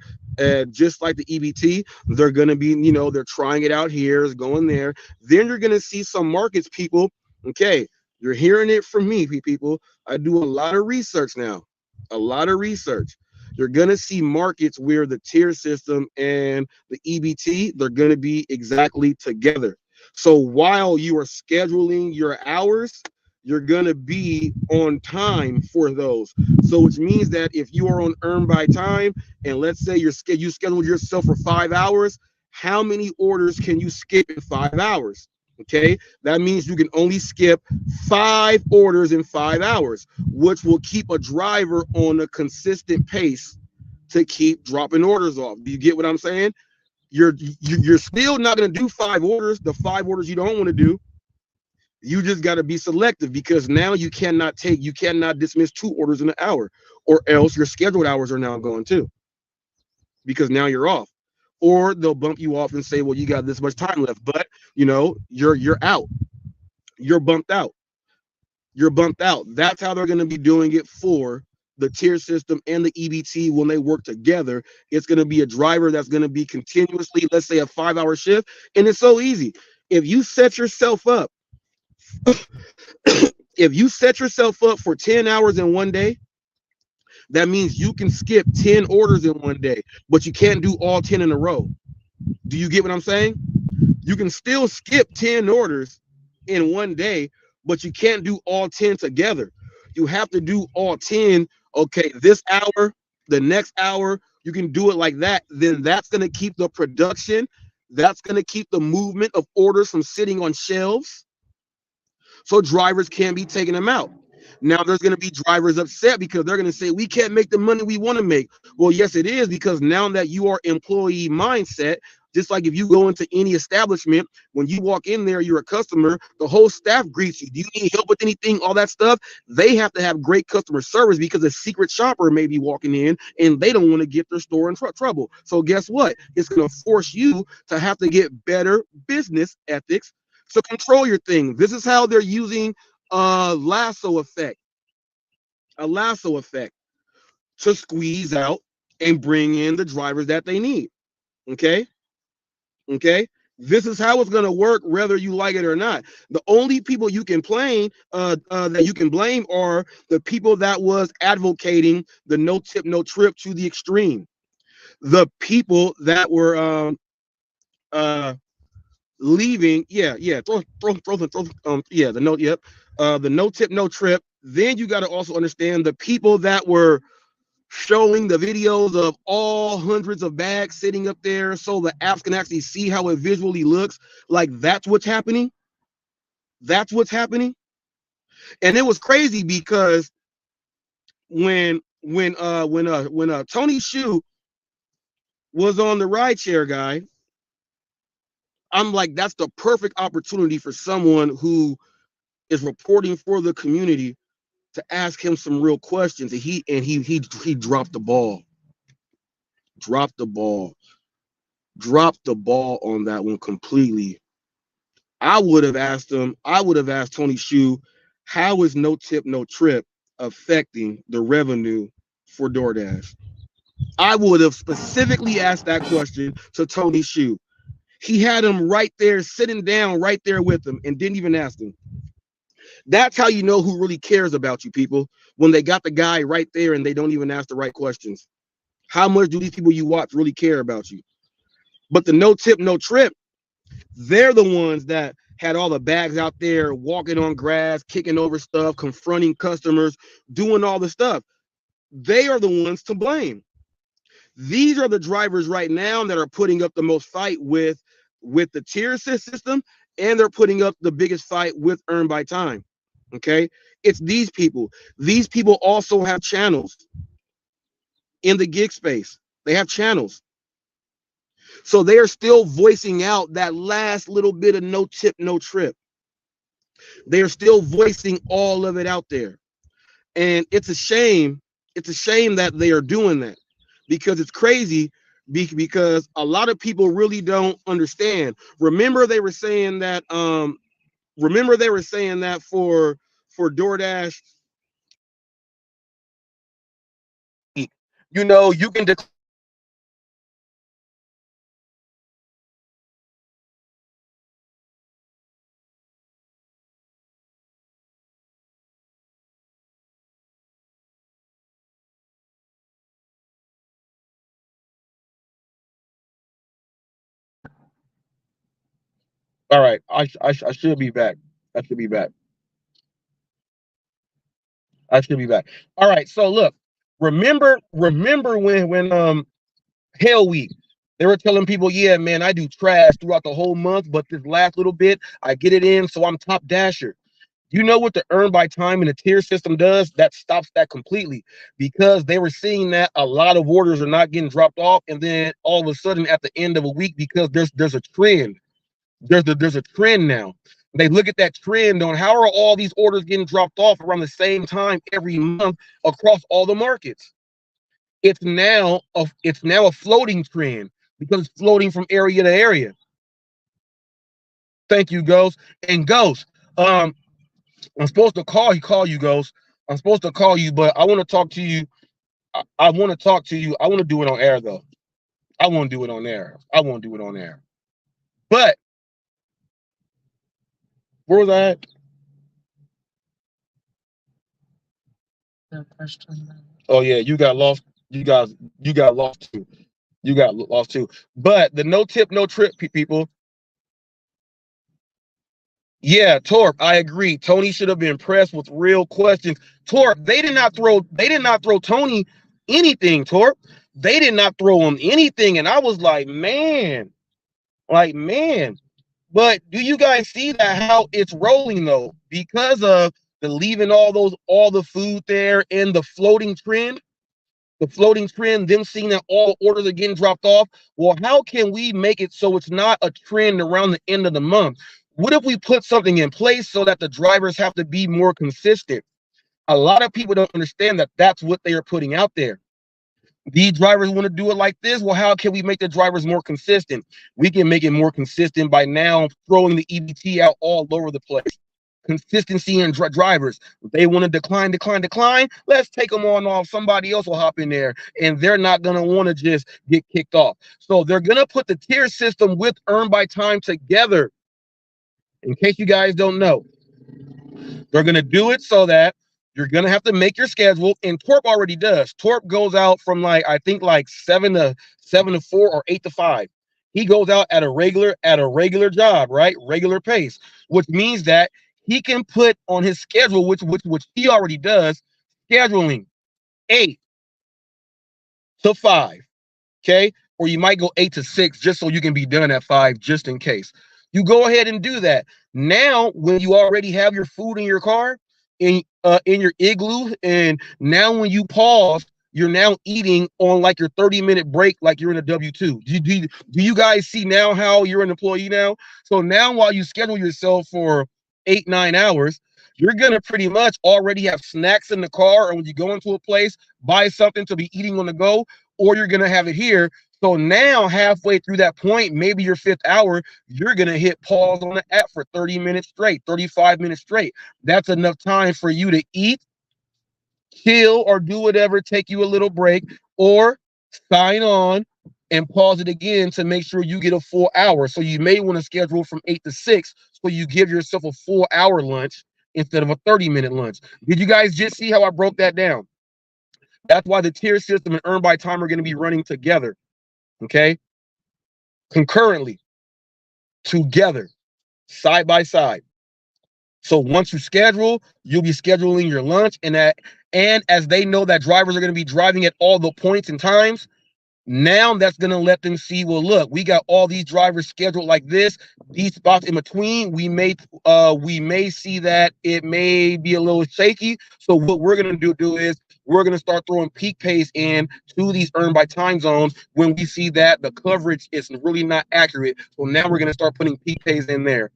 just like the EBT, they're going to be, they're trying it out here, it's going there. Then you're going to see some markets, people. Okay, you're hearing it from me, people. I do a lot of research now, a lot of research. You're going to see markets where the tier system and the EBT, they're going to be exactly together. So while you are scheduling your hours, you're going to be on time for those. So which means that if you are on earn by time, and let's say you scheduled yourself for 5 hours, how many orders can you skip in 5 hours? Okay, that means you can only skip 5 orders in 5 hours, which will keep a driver on a consistent pace to keep dropping orders off. Do you get what I'm saying? You're still not going to do 5 orders, the 5 orders you don't want to do. You just got to be selective, because now you cannot dismiss 2 orders in an hour, or else your scheduled hours are now going too, because now you're off. Or they'll bump you off and say, well, you got this much time left, but you're out. You're bumped out. That's how they're going to be doing it for the tier system and the EBT when they work together. It's going to be a driver that's going to be continuously, let's say, a 5-hour shift. And it's so easy. If you set yourself up for 10 hours in one day, that means you can skip 10 orders in one day, but you can't do all 10 in a row. Do you get what I'm saying? You can still skip 10 orders in one day, but you can't do all 10 together. You have to do all 10. Okay, this hour, the next hour, you can do it like that. Then that's going to keep the production. That's going to keep the movement of orders from sitting on shelves, so drivers can't be taking them out. Now there's going to be drivers upset because they're going to say, we can't make the money we want to make. Well, yes, it is, because now that you are employee mindset, just like if you go into any establishment, when you walk in there, you're a customer, the whole staff greets you. Do you need help with anything? All that stuff. They have to have great customer service, because a secret shopper may be walking in and they don't want to get their store in trouble. So guess what? It's going to force you to have to get better business ethics to control your thing. This is how they're using a lasso effect to squeeze out and bring in the drivers that they need. Okay. This is how it's gonna work, whether you like it or not. The only people you can blame are the people that was advocating the no tip, no trip to the extreme. The people that were leaving, the no tip, no trip. Then you got to also understand the people that were showing the videos of all hundreds of bags sitting up there so the apps can actually see how it visually looks. Like that's what's happening. That's what's happening. And it was crazy because when Tony Shu was on the rideshare guy, I'm like, that's the perfect opportunity for someone who is reporting for the community to ask him some real questions. And he dropped the ball. Dropped the ball on that one completely. I would have asked Tony Shu, how is no tip, no trip affecting the revenue for DoorDash? I would have specifically asked that question to Tony Shu. He had him right there, sitting down right there with him, and didn't even ask him. That's how you know who really cares about you, people, when they got the guy right there and they don't even ask the right questions. How much do these people you watch really care about you? But the no tip, no trip, they're the ones that had all the bags out there, walking on grass, kicking over stuff, confronting customers, doing all the stuff. They are the ones to blame. These are the drivers right now that are putting up the most fight with the tier system, and they're putting up the biggest fight with earn by time. Okay, it's these people. These people also have channels in the gig space. They have channels. So they are still voicing out that last little bit of no tip, no trip. They are still voicing all of it out there. And it's a shame. It's a shame that they are doing that, because it's crazy, because a lot of people really don't understand. Remember they were saying that for DoorDash, you know, you can all right, I should be back. I should be back. All right, so look, remember when Hell Week, they were telling people, yeah, man, I do trash throughout the whole month, but this last little bit, I get it in, so I'm top dasher. You know what the earn by time in the tier system does? That stops that completely, because they were seeing that a lot of orders are not getting dropped off, and then all of a sudden at the end of a week, because there's a trend. There's a trend now. They look at that trend on how are all these orders getting dropped off around the same time every month across all the markets. It's now a floating trend, because it's floating from area to area. Thank you, Ghost. And Ghost, I'm supposed to call you, Ghost. I'm supposed to call you, but I want to talk to you. I want to talk to you. I want to do it on air, though. I won't do it on air. But where was I at? Oh yeah, you got lost. You got lost too. You got lost too. But the no tip, no trip people. Yeah, Torp, I agree. Tony should have been pressed with real questions. Torp, they did not throw Tony anything, Torp. They did not throw him anything. And I was like, man. But do you guys see that how it's rolling though? Because of the leaving all the food there and the floating trend, them seeing that all orders are getting dropped off. Well, how can we make it so it's not a trend around the end of the month? What if we put something in place so that the drivers have to be more consistent? A lot of people don't understand that that's what they are putting out there. These drivers want to do it like this. Well, how can we make the drivers more consistent? We can make it more consistent by now throwing the EBT out all over the place. consistency in drivers. If they want to decline, let's take them on off. Somebody else will hop in there, and they're not going to want to just get kicked off. So they're going to put the tier system with earn by time together. In case you guys don't know, they're going to do it so that you're going to have to make your schedule, and Torp already does. Torp goes out from I think 7 to 4 or 8 to 5. He goes out at a regular job, right? Regular pace, which means that he can put on his schedule, which he already does, scheduling 8 to 5, okay? Or you might go 8 to 6 just so you can be done at 5 just in case. You go ahead and do that. Now, when you already have your food in your car, in your igloo, and now when you pause, you're now eating on your 30-minute break, like you're in a W-2. Do you guys see now how you're an employee now? So now while you schedule yourself for 8-9 hours, you're gonna pretty much already have snacks in the car, or when you go into a place, buy something to be eating on the go, or you're gonna have it here. So now halfway through that point, maybe your 5th hour, you're going to hit pause on the app for 30 minutes straight, 35 minutes straight. That's enough time for you to eat, chill, or do whatever, take you a little break, or sign on and pause it again to make sure you get a full hour. So you may want to schedule from 8 to 6 so you give yourself a full hour lunch instead of a 30-minute lunch. Did you guys just see how I broke that down? That's why the tier system and earn by time are going to be running together. Okay, concurrently, together, side by side. So once you schedule, you'll be scheduling your lunch, and as they know that drivers are going to be driving at all the points and times, now that's going to let them see, well, look, we got all these drivers scheduled like this. These spots in between, we may see that it may be a little shaky. So what we're going to do is we're going to start throwing peak pays in to these earn by time zones when we see that the coverage is really not accurate. So now we're going to start putting peak pays in there.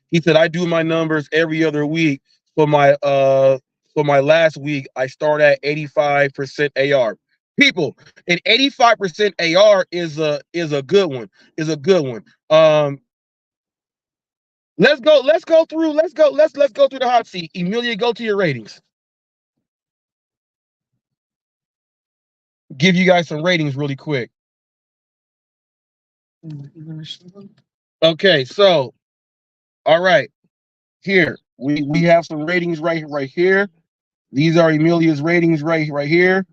He said, I do my numbers every other week. For my last week, I start at 85% AR. People, an 85% AR is a good one. Let's go through the hot seat. Emilia, go to your ratings. Give you guys some ratings really quick. Okay, so all right, here we have some ratings right here. These are Emilia's ratings right here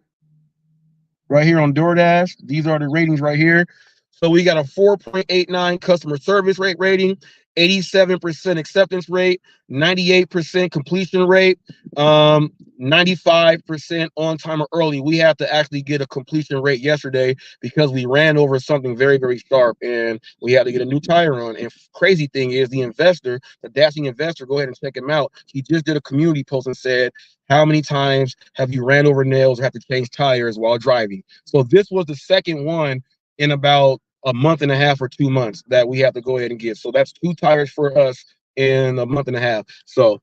on Doordash. These are the ratings right here. So we got a 4.89 customer service rate rating, 87% acceptance rate, 98% completion rate, 95% on time or early. We have to actually get a completion rate yesterday because we ran over something very, very sharp, and we had to get a new tire on. And crazy thing is, the dashing investor, go ahead and check him out. He just did a community post and said, how many times have you ran over nails or have to change tires while driving? So this was the second one in about a month and a half or 2 months that we have to go ahead and get. So that's 2 tires for us in a month and a half. So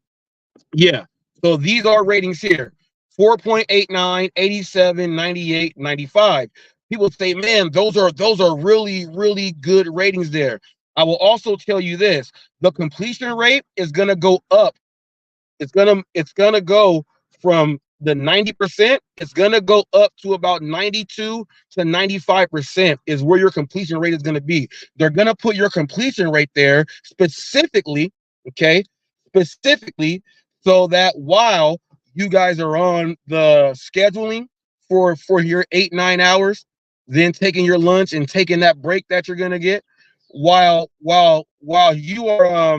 yeah, so these are ratings here: 4.89, 87, 98, 95. People say, man, those are really, really good ratings there. I will also tell you this: the completion rate is gonna go up. It's gonna go from the 90%, it's gonna go up to about 92 to 95% is where your completion rate is gonna be. They're gonna put your completion rate there specifically, okay? Specifically, so that while you guys are on the scheduling for your 8-9 hours, then taking your lunch and taking that break that you're gonna get, while you are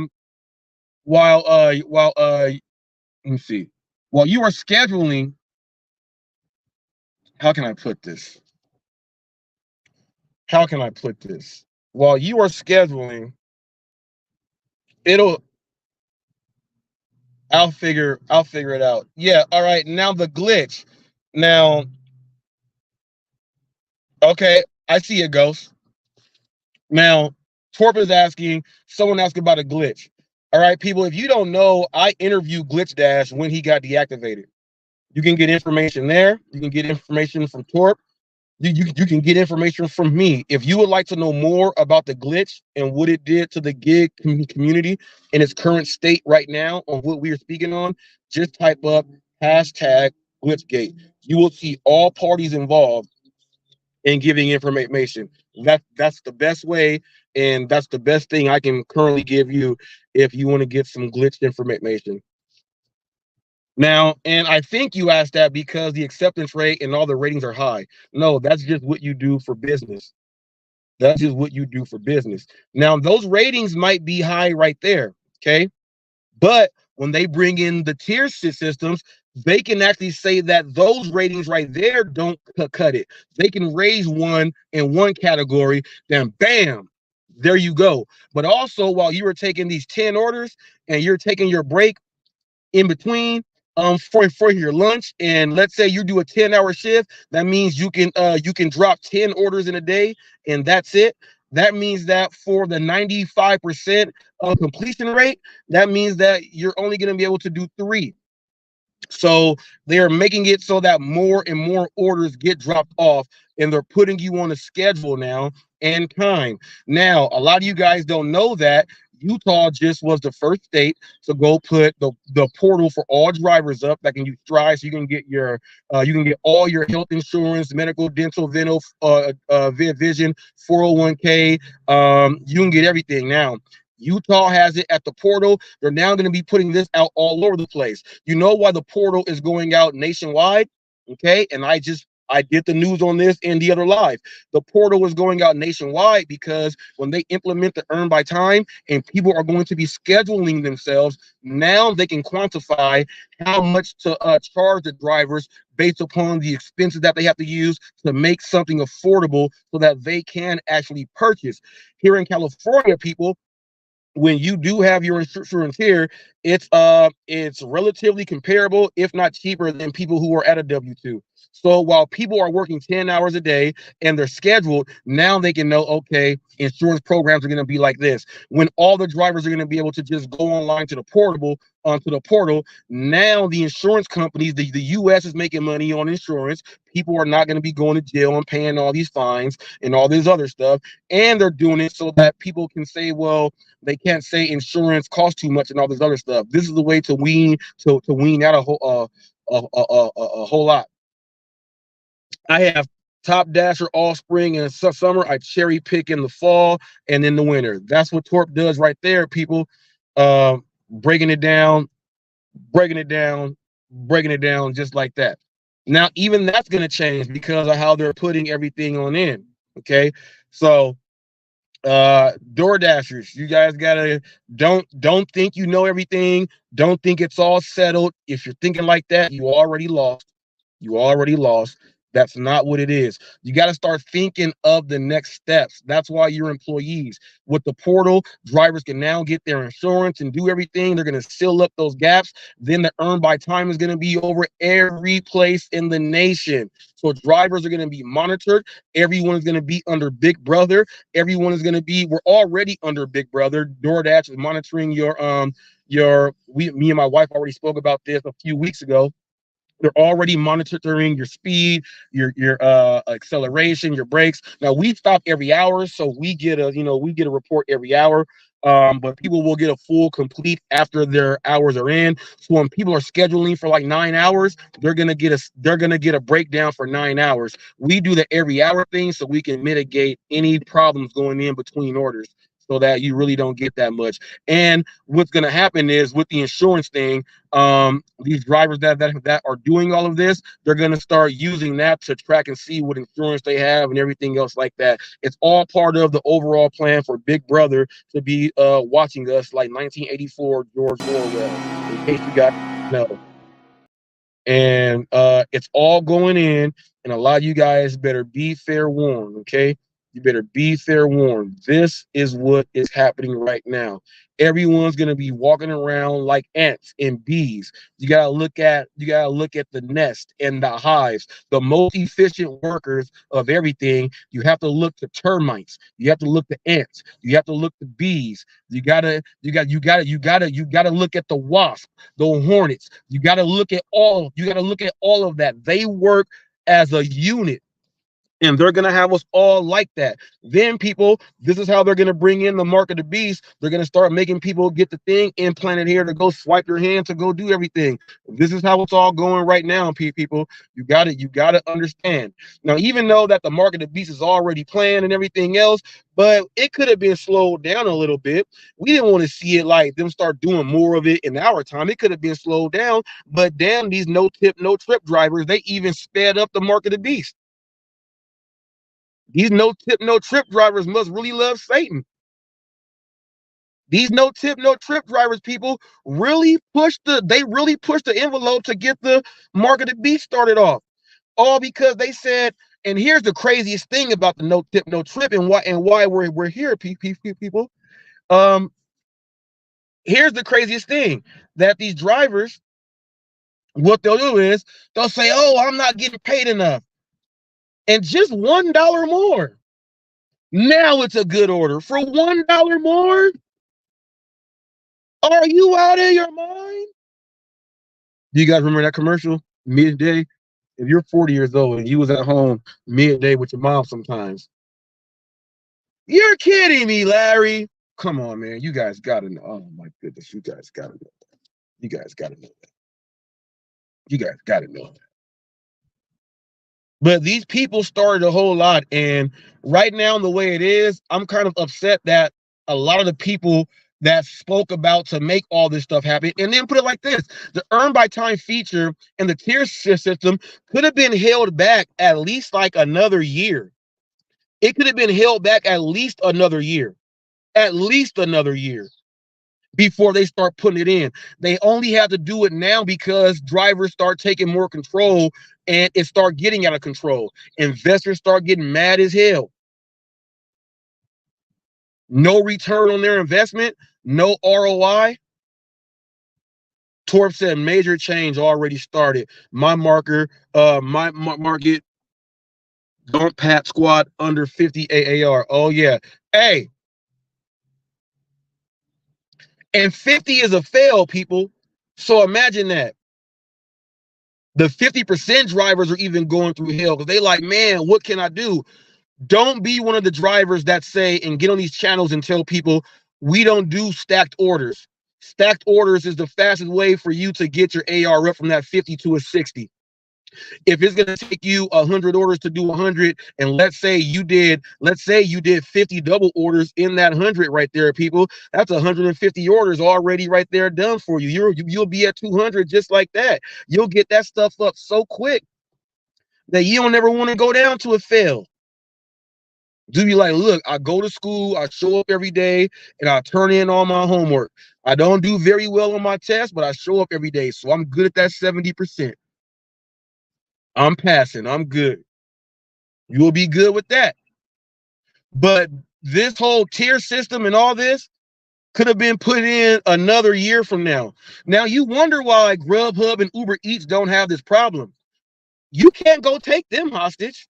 let me see. While you are scheduling, how can I put this? While you are scheduling, I'll figure it out. Yeah, all right. Now the glitch. Now, okay, I see it, Ghost. Now, Torp is asking, someone asked about a glitch. All right, people, if you don't know, I interviewed Glitch Dash when he got deactivated. You can get information there. You can get information from Torp. You can get information from me. If you would like to know more about the glitch and what it did to the gig community in its current state right now on what we are speaking on, just type up hashtag glitchgate. You will see all parties involved in giving information. That's the best way, and that's the best thing I can currently give you if you want to get some glitched information. Now, and I think you asked that because the acceptance rate and all the ratings are high. No, that's just what you do for business. That's just what you do for business. Now, those ratings might be high right there, okay? But when they bring in the tier systems, they can actually say that those ratings right there don't cut it. They can raise one in one category, then bam, there you go. But also, while you were taking these 10 orders and you're taking your break in between for your lunch, and let's say you do a 10-hour shift, that means you can drop 10 orders in a day, and that's it. That means that for the 95% completion rate, that means that you're only going to be able to do 3. So they're making it so that more and more orders get dropped off, and they're putting you on a schedule now and time. Now, a lot of you guys don't know that Utah just was the first state to go put the portal for all drivers up that can use Strive, so you can get all your health insurance, medical, dental, vision, 401k. You can get everything now. Utah has it at the portal. They're now going to be putting this out all over the place. You know why the portal is going out nationwide? Okay, and I did the news on this in the other live. The portal is going out nationwide because when they implement the earn by time and people are going to be scheduling themselves, now they can quantify how much to charge the drivers based upon the expenses that they have to use to make something affordable so that they can actually purchase. Here in California, people, when you do have your insurance here, it's relatively comparable, if not cheaper, than people who are at a W-2. So while people are working 10 hours a day and they're scheduled, now they can know, okay, insurance programs are going to be like this. When all the drivers are going to be able to just go online to the portal, now the insurance companies, the U.S. is making money on insurance. People are not going to be going to jail and paying all these fines and all this other stuff. And they're doing it so that people can say, well, they can't say insurance costs too much and all this other stuff. This is the way to wean out a whole lot. I have Top Dasher all spring and summer. I cherry pick in the fall and in the winter. That's what Torp does right there, people. Breaking it down, just like that. Now, even that's going to change because of how they're putting everything on in. Okay, so DoorDashers, you guys gotta don't think you know everything. Don't think it's all settled. If you're thinking like that, you already lost. That's not what it is. You got to start thinking of the next steps. That's why you're employees. With the portal, drivers can now get their insurance and do everything. They're going to seal up those gaps. Then the earn by time is going to be over every place in the nation. So drivers are going to be monitored. Everyone is going to be under Big Brother. We're already under Big Brother. DoorDash is monitoring me and my wife already spoke about this a few weeks ago. They're already monitoring your speed, your acceleration, your brakes. Now we stop every hour, so we get a report every hour. But people will get a full complete after their hours are in. So when people are scheduling for like 9 hours, they're gonna get a breakdown for 9 hours. We do the every hour thing so we can mitigate any problems going in between orders, so that you really don't get that much. And what's going to happen is with the insurance thing, these drivers that are doing all of this, they're going to start using that to track and see what insurance they have and everything else like that. It's all part of the overall plan for Big Brother to be watching us like 1984 George Orwell, in case you guys know. And it's all going in, and a lot of you guys better be fair warned, okay? You better be fair warned. This is what is happening right now. Everyone's gonna be walking around like ants and bees. You gotta look at the nest and the hives. The most efficient workers of everything. You have to look to termites. You have to look to ants. You have to look to bees. You gotta look at the wasp, the hornets. You gotta look at all of that. They work as a unit. And they're going to have us all like that. Then people, this is how they're going to bring in the mark of the beast. They're going to start making people get the thing implanted here to go swipe your hand to go do everything. This is how it's all going right now, people. You got to understand. Now, even though that the mark of the beast is already planned and everything else, but it could have been slowed down a little bit. We didn't want to see it like them start doing more of it in our time. It could have been slowed down, but damn, these no tip, no trip drivers, they even sped up the mark of the beast. These no tip, no trip drivers must really love Satan. These no tip, no trip drivers, people, really pushed the envelope to get the mark of the beast started off. All because they said, and here's the craziest thing about the no tip, no trip, and why we're here, people. Here's the craziest thing, that these drivers, what they'll do is they'll say, oh, I'm not getting paid enough. And just $1 more. Now it's a good order for $1 more. Are you out of your mind? Do you guys remember that commercial? Midday. If you're 40 years old and you was at home midday with your mom sometimes. You're kidding me, Larry. Come on, man. You guys gotta know. Oh my goodness, you guys gotta know that. You guys gotta know that. You guys gotta know that. But these people started a whole lot, and right now, the way it is, I'm kind of upset that a lot of the people that spoke about to make all this stuff happen, and then put it like this: the earn by time feature and the tier system could have been held back at least like another year. It could have been held back at least another year, before they start putting it in. They only have to do it now because drivers start taking more control and it start getting out of control. Investors start getting mad as hell. No return on their investment, no ROI. Torp said major change already started. My market, don't pat squad under 50 AAR. Oh yeah. Hey. And 50 is a fail, people. So imagine that. The 50% drivers are even going through hell because they like, man, what can I do? Don't be one of the drivers that say and get on these channels and tell people we don't do stacked orders. Stacked orders is the fastest way for you to get your AR up from that 50 to a 60. If it's going to take you 100 orders to do 100, and let's say you did 50 double orders in that 100 right there, people, that's 150 orders already right there done for you. You'll be at 200 just like that. You'll get that stuff up so quick that you don't ever want to go down to a fail. Do be like, look, I go to school, I show up every day, and I turn in all my homework. I don't do very well on my test, but I show up every day, so I'm good at that 70%. I'm passing. I'm good. You'll be good with that. But this whole tier system and all this could have been put in another year from now. Now, you wonder why Grubhub and Uber Eats don't have this problem. You can't go take them hostage.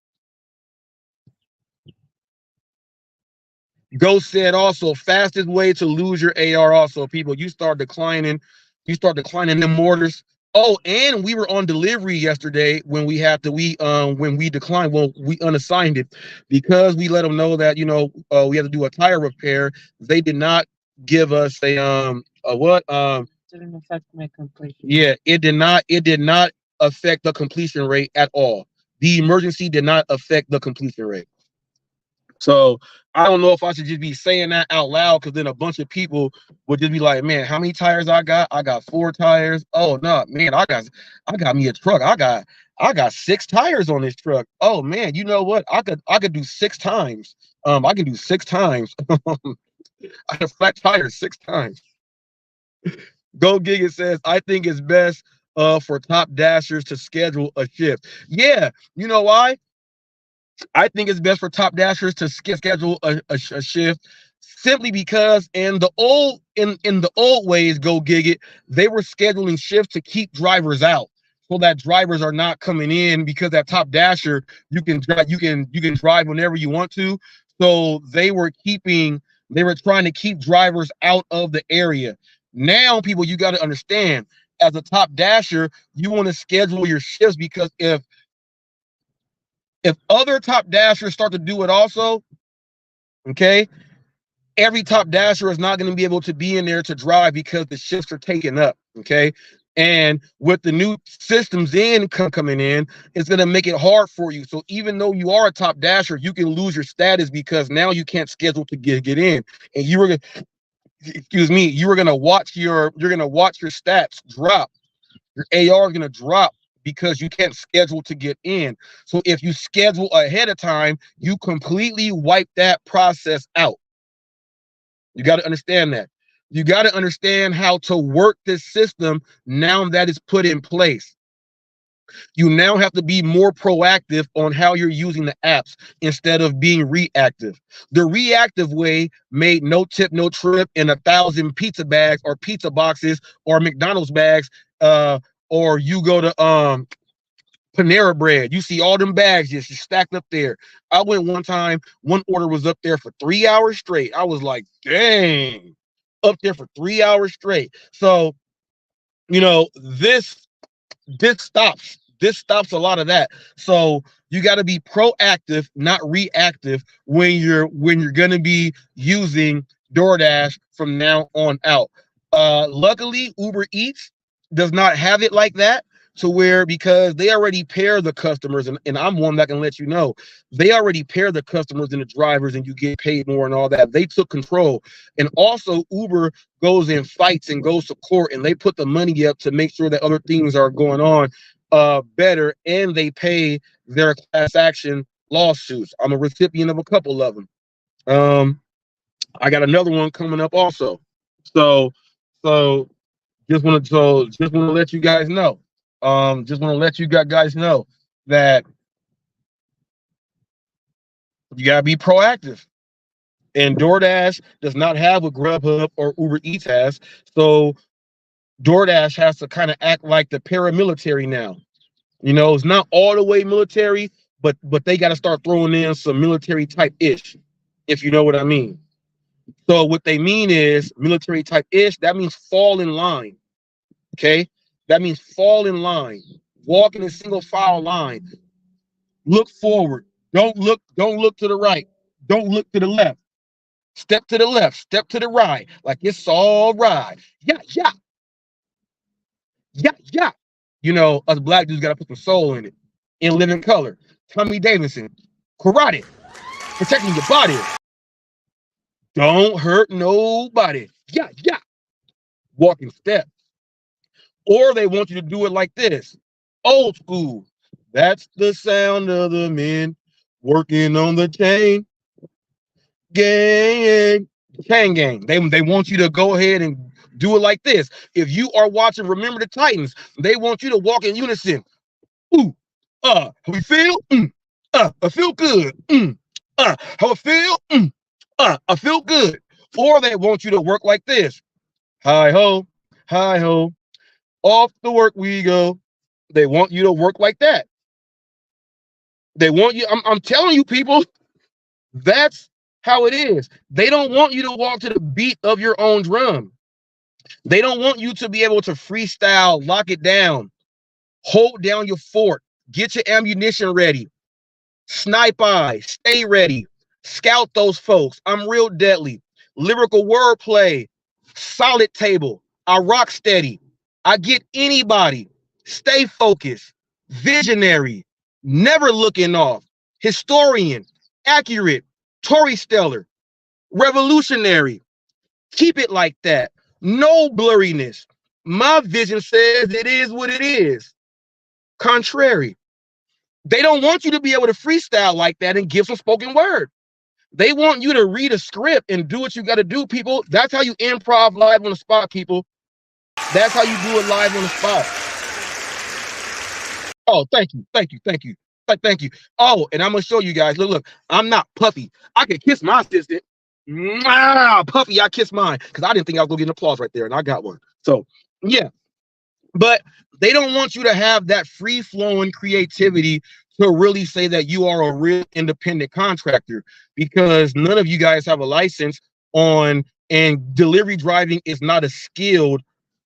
Ghost said also, fastest way to lose your AR also, people. You start declining them orders. Oh, and we were on delivery yesterday when we declined. Well, we unassigned it because we let them know that, we had to do a tire repair. They did not give us didn't affect my completion. Yeah, it did not affect the completion rate at all. The emergency did not affect the completion rate. So I don't know if I should just be saying that out loud, because then a bunch of people would just be like, man, how many tires I got? I got 4 tires. Oh no, man, I got me a truck. I got 6 tires on this truck. Oh man, you know what? I could do 6 times. I can do 6 times. I have flat tires 6 times. Go Giga says, I think it's best for top dashers to schedule a shift. Yeah, you know why? I think it's best for top dashers to schedule a shift, simply because in the old ways, Go Gig It, they were scheduling shifts to keep drivers out, so that drivers are not coming in, because that top dasher, you can drive whenever you want to. So they were trying to keep drivers out of the area. Now, people, you got to understand, as a top dasher, you want to schedule your shifts, because if If other top dashers start to do it also, okay, every top dasher is not going to be able to be in there to drive because the shifts are taken up, okay? And with the new systems coming in, it's going to make it hard for you. So even though you are a top dasher, you can lose your status because now you can't schedule to get in. And you were, excuse me, you were going to watch your stats drop. Your AR is going to drop because you can't schedule to get in. So if you schedule ahead of time, you completely wipe that process out. You got to understand that. You got to understand how to work this system now that it's put in place. You now have to be more proactive on how you're using the apps instead of being reactive. The reactive way made no tip, no trip in 1,000 pizza bags or pizza boxes or McDonald's bags, or you go to Panera Bread. You see all them bags just stacked up there. I went one time, one order was up there for 3 hours straight. I was like, dang, up there for 3 hours straight. So, you know, this stops a lot of that. So you got to be proactive, not reactive when you're going to be using DoorDash from now on out. Luckily, Uber Eats does not have it like that, to where, because they already pair the customers, and I'm one that can let you know, they already pair the customers and the drivers, and you get paid more and all that. They took control. And also Uber goes in fights and goes to court, and they put the money up to make sure that other things are going on better, and they pay their class action lawsuits. I'm a recipient of a couple of them. I got another one coming up also. So just want to let you guys know. Just want to let you guys know that you gotta be proactive. And DoorDash does not have what Grubhub or Uber Eats has. So DoorDash has to kind of act like the paramilitary now. You know, it's not all the way military, but they got to start throwing in some military type ish, if you know what I mean. So what they mean is military type ish. That means fall in line. Okay, that means fall in line. Walk in a single file line. Look forward. Don't look to the right. Don't look to the left. Step to the left. Step to the right. Like it's all right. Yeah. You know, us black dudes got to put some soul in it. In living color. Tommy Davidson. Karate. Protecting your body. Don't hurt nobody. Yeah. Walking step. Or they want you to do it like this. Old school. That's the sound of the men working on the chain gang. Chain gang. They want you to go ahead and do it like this. If you are watching Remember the Titans, they want you to walk in unison. Ooh, how we feel? I feel good. How I feel? I feel good. Or they want you to work like this. Hi ho, off to work we go. They want you to work like that. They want you, I'm telling you people, that's how it is. They don't want you to walk to the beat of your own drum. They don't want you to be able to freestyle, lock it down, hold down your fort, get your ammunition ready, snipe eye, stay ready, scout those folks. I'm real deadly. Lyrical wordplay, solid table. I rock steady. I get anybody. Stay focused, visionary, never looking off, historian, accurate, Tory stellar, revolutionary. Keep it like that. No blurriness. My vision says it is what it is. Contrary. They don't want you to be able to freestyle like that and give some spoken word. They want you to read a script and do what you got to do, people. That's how you improv live on the spot, people. That's how you do it live on the spot. Oh, thank you. Oh, and I'm going to show you guys. Look, I'm not Puffy. I can kiss my assistant. Puffy, I kissed mine because I didn't think I was going to get an applause right there, and I got one. So, yeah. But they don't want you to have that free-flowing creativity to really say that you are a real independent contractor, because none of you guys have a license on, and delivery driving is not a skilled,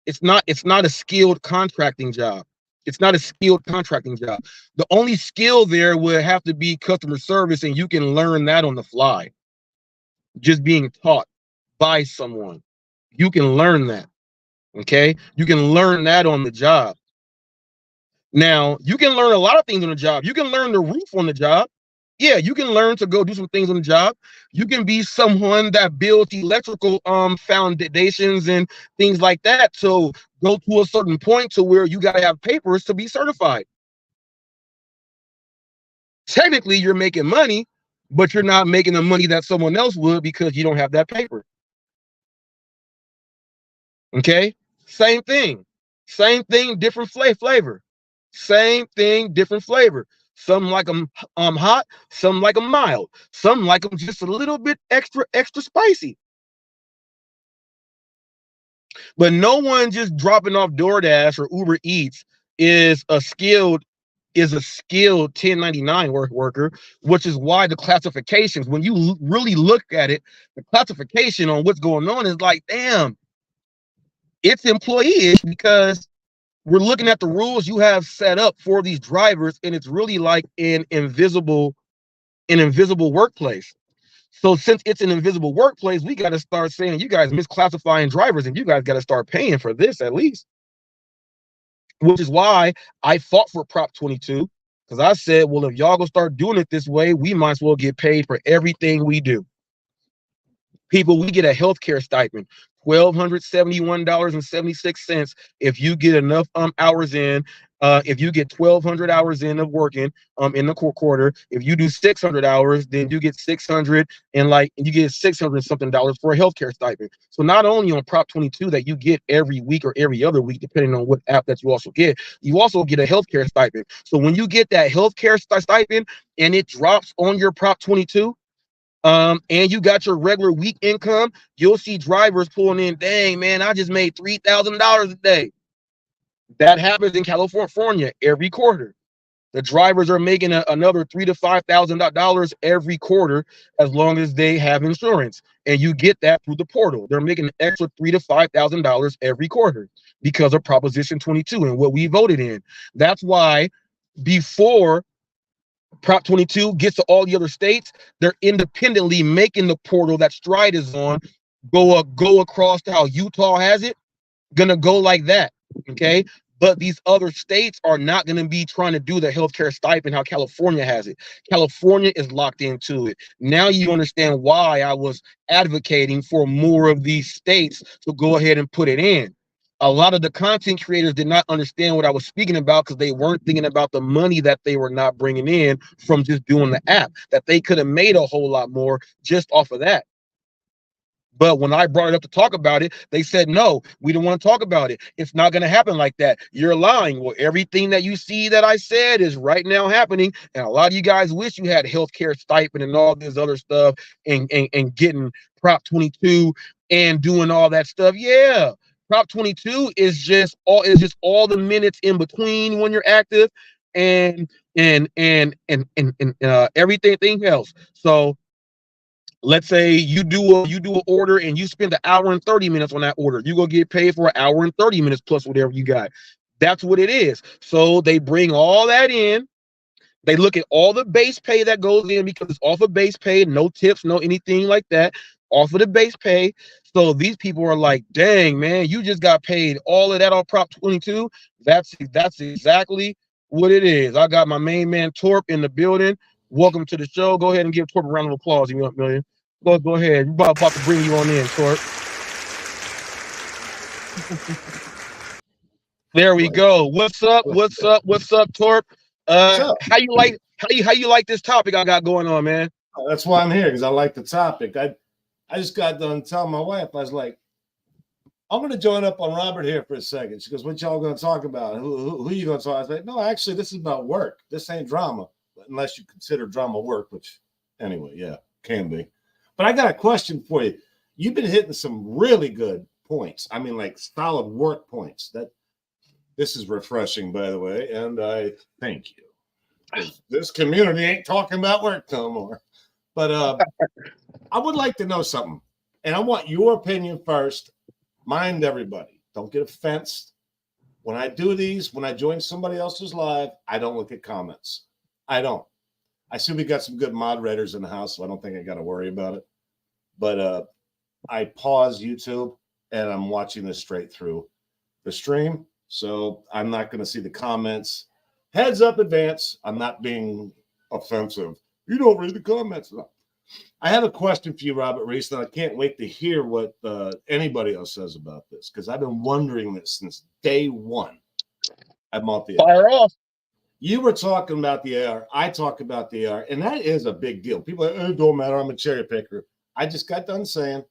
it's not a skilled contracting job. It's not a skilled contracting job. The only skill there would have to be customer service, and you can learn that on the fly, just being taught by someone. You can learn that. Okay, you can learn that on the job. Now, you can learn a lot of things on the job. You can learn the roof on the job. Yeah, you can learn to go do some things on the job. You can be someone that builds electrical foundations and things like that. So go to a certain point to where you got to have papers to be certified. Technically, you're making money, but you're not making the money that someone else would because you don't have that paper. Okay, same thing, different flavor. Same thing, different flavor. Some like them hot, some like them mild, some like them just a little bit extra spicy. But no one just dropping off DoorDash or Uber Eats is a skilled 1099 worker, which is why the classifications, when you really look at it, the classification on what's going on is like, damn, it's employee-ish, because we're looking at the rules you have set up for these drivers, and it's really like an invisible workplace. So since it's an invisible workplace, we got to start saying, you guys misclassifying drivers, and you guys got to start paying for this at least. Which is why I fought for Prop 22, because I said, well, if y'all gonna start doing it this way, we might as well get paid for everything we do. People, we get a healthcare stipend, $1,271.76 if you get enough hours in. If you get 1,200 hours in of working in the quarter, if you do 600 hours, then you get 600 and you get 600 something dollars for a healthcare stipend. So not only on Prop 22 that you get every week or every other week, depending on what app that you also get a healthcare stipend. So when you get that healthcare stipend and it drops on your Prop 22, and you got your regular week income, you'll see drivers pulling in, dang man, I just made $3,000 a day. That happens in California every quarter. The drivers are making another $3,000 to $5,000 every quarter as long as they have insurance, and you get that through the portal. They're making an extra $3,000 to $5,000 every quarter because of Proposition 22 and what we voted in. That's why before Prop 22 gets to all the other states, they're independently making the portal that Stride is on go across to how Utah has it, gonna go like that. Okay, but these other states are not going to be trying to do the healthcare stipend how California has it. California is locked into it. Now you understand why I was advocating for more of these states to go ahead and put it in. A lot of the content creators did not understand what I was speaking about because they weren't thinking about the money that they were not bringing in from just doing the app, that they could have made a whole lot more just off of that. But when I brought it up to talk about it, they said, no, we don't want to talk about it. It's not going to happen like that. You're lying. Well, everything that you see that I said is right now happening. And a lot of you guys wish you had healthcare stipend and all this other stuff and getting Prop 22 and doing all that stuff. Yeah. Prop 22 is just all the minutes in between when you're active and everything else. So let's say you do an order and you spend 1 hour and 30 minutes on that order. You go get paid for 1 hour and 30 minutes plus whatever you got. That's what it is. So they bring all that in. They look at all the base pay that goes in because it's off of base pay, no tips, no anything like that, off of the base pay. So these people are like, dang, man, you just got paid all of that on Prop 22. That's exactly what it is. I got my main man Torp in the building. Welcome to the show. Go ahead and give Torp a round of applause, you want million. Go ahead. We're about to bring you on in, Torp. There we go. What's up, Torp? How you like this topic I got going on, man? That's why I'm here, because I like the topic. I just got done telling my wife, I was like, I'm going to join up on Robert here for a second. She goes, what y'all going to talk about? Who are you going to talk? I was like, no, actually, this is about work. This ain't drama, unless you consider drama work, which anyway, yeah, can be. But I got a question for you. You've been hitting some really good points. I mean, like solid work points. This is refreshing, by the way, and I thank you. This community ain't talking about work no more. But I would like to know something, and I want your opinion first. Mind everybody. Don't get offended. When I do these, when I join somebody else's live, I don't look at comments. I don't. I see we got some good moderators in the house, so I don't think I got to worry about it. But I pause YouTube and I'm watching this straight through the stream, so I'm not going to see the comments. Heads up, advance. I'm not being offensive. You don't read the comments. No. I have a question for you, Robert Reese, and I can't wait to hear what anybody else says about this, because I've been wondering this since day one. I'm off the Fire off. You were talking about the AR. I talk about the AR, and that is a big deal. People are like, it don't matter. I'm a cherry picker. I just got done saying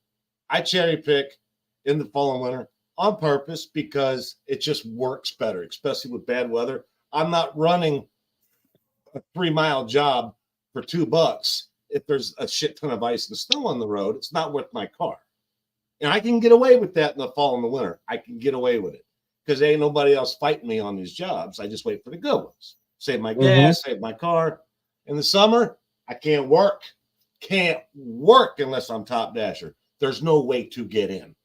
I cherry pick in the fall and winter on purpose because it just works better, especially with bad weather. I'm not running a 3-mile job for $2. If there's a shit ton of ice and snow on the road, it's not worth my car. And I can get away with that in the fall and the winter. I can get away with it because there ain't nobody else fighting me on these jobs. I just wait for the good ones. Save my gas, save my car. In the summer, I can't work. Can't work unless I'm top dasher. There's no way to get in.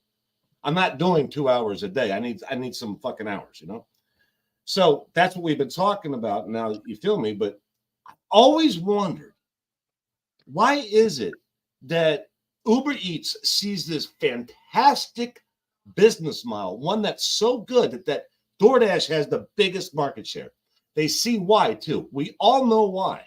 I'm not doing 2 hours a day. I need some fucking hours, you know? So that's what we've been talking about. Now you feel me, but I always wondered, why is it that Uber Eats sees this fantastic business model, one that's so good that DoorDash has the biggest market share? They see why, too. We all know why.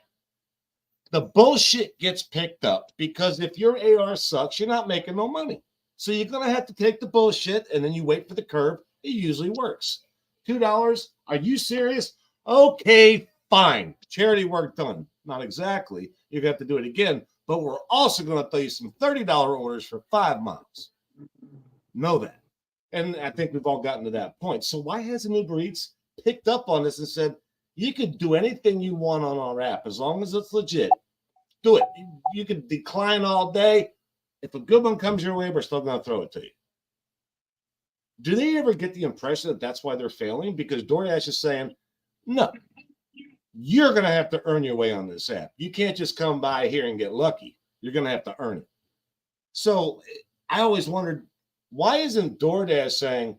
The bullshit gets picked up because if your AR sucks, you're not making no money. So you're going to have to take the bullshit, and then you wait for the curve. It usually works. $2? Are you serious? Okay, fine. Charity work done. Not exactly. You're going to have to do it again. But we're also going to throw you some $30 orders for 5 miles. Know that. And I think we've all gotten to that point. So why hasn't Uber Eats picked up on this and said, you can do anything you want on our app as long as it's legit? Do it. You can decline all day. If a good one comes your way, we're still going to throw it to you. Do they ever get the impression that that's why they're failing? Because DoorDash is saying, no, you're going to have to earn your way on this app. You can't just come by here and get lucky. You're going to have to earn it. So I always wondered, why isn't DoorDash saying,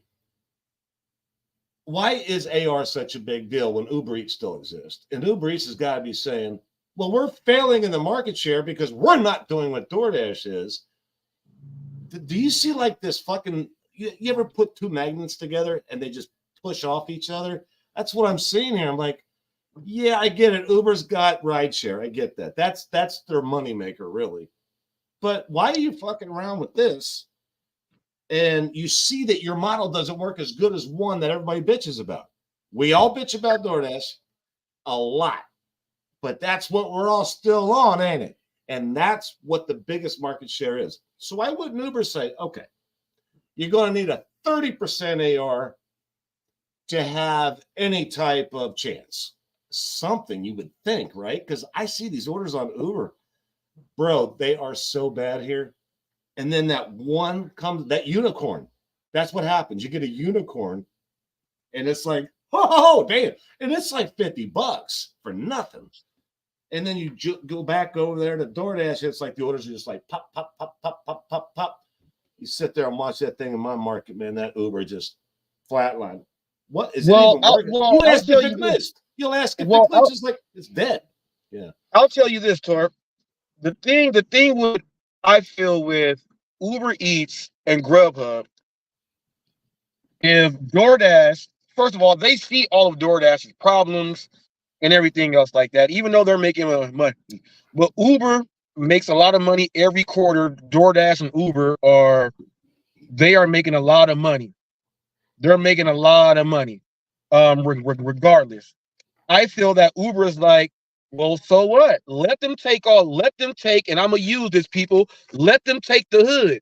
why is AR such a big deal when Uber Eats still exists? And Uber Eats has got to be saying, well, we're failing in the market share because we're not doing what DoorDash is. Do you see like this fucking, you ever put two magnets together and they just push off each other? That's what I'm seeing here. I'm like, yeah, I get it. Uber's got rideshare. I get that. That's their moneymaker, really. But why are you fucking around with this? And you see that your model doesn't work as good as one that everybody bitches about. We all bitch about DoorDash a lot, but that's what we're all still on, ain't it? And that's what the biggest market share is. So why wouldn't Uber say, okay, you're going to need a 30% AR to have any type of chance? Something you would think, right? Because I see these orders on Uber. Bro, they are so bad here. And then that one comes, that unicorn. That's what happens. You get a unicorn, and it's like, oh, damn. And it's like $50 for nothing. And then you go back over there to DoorDash. It's like the orders are just like pop, pop, pop, pop, pop, pop, pop. You sit there and watch that thing in my market, man. That Uber just flatline. What is it even working? You ask if it glitched. You'll ask if it glitched. It's like it's dead. Yeah. I'll tell you this, Torp. The thing with I feel with Uber Eats and Grubhub, if DoorDash, first of all, they see all of DoorDash's problems and everything else like that, even though they're making money. But Uber makes a lot of money every quarter. DoorDash and Uber they are making a lot of money. They're making a lot of money, regardless. I feel that Uber is like, well, so what? Let them take, and I'm going to use this, people. Let them take the hood.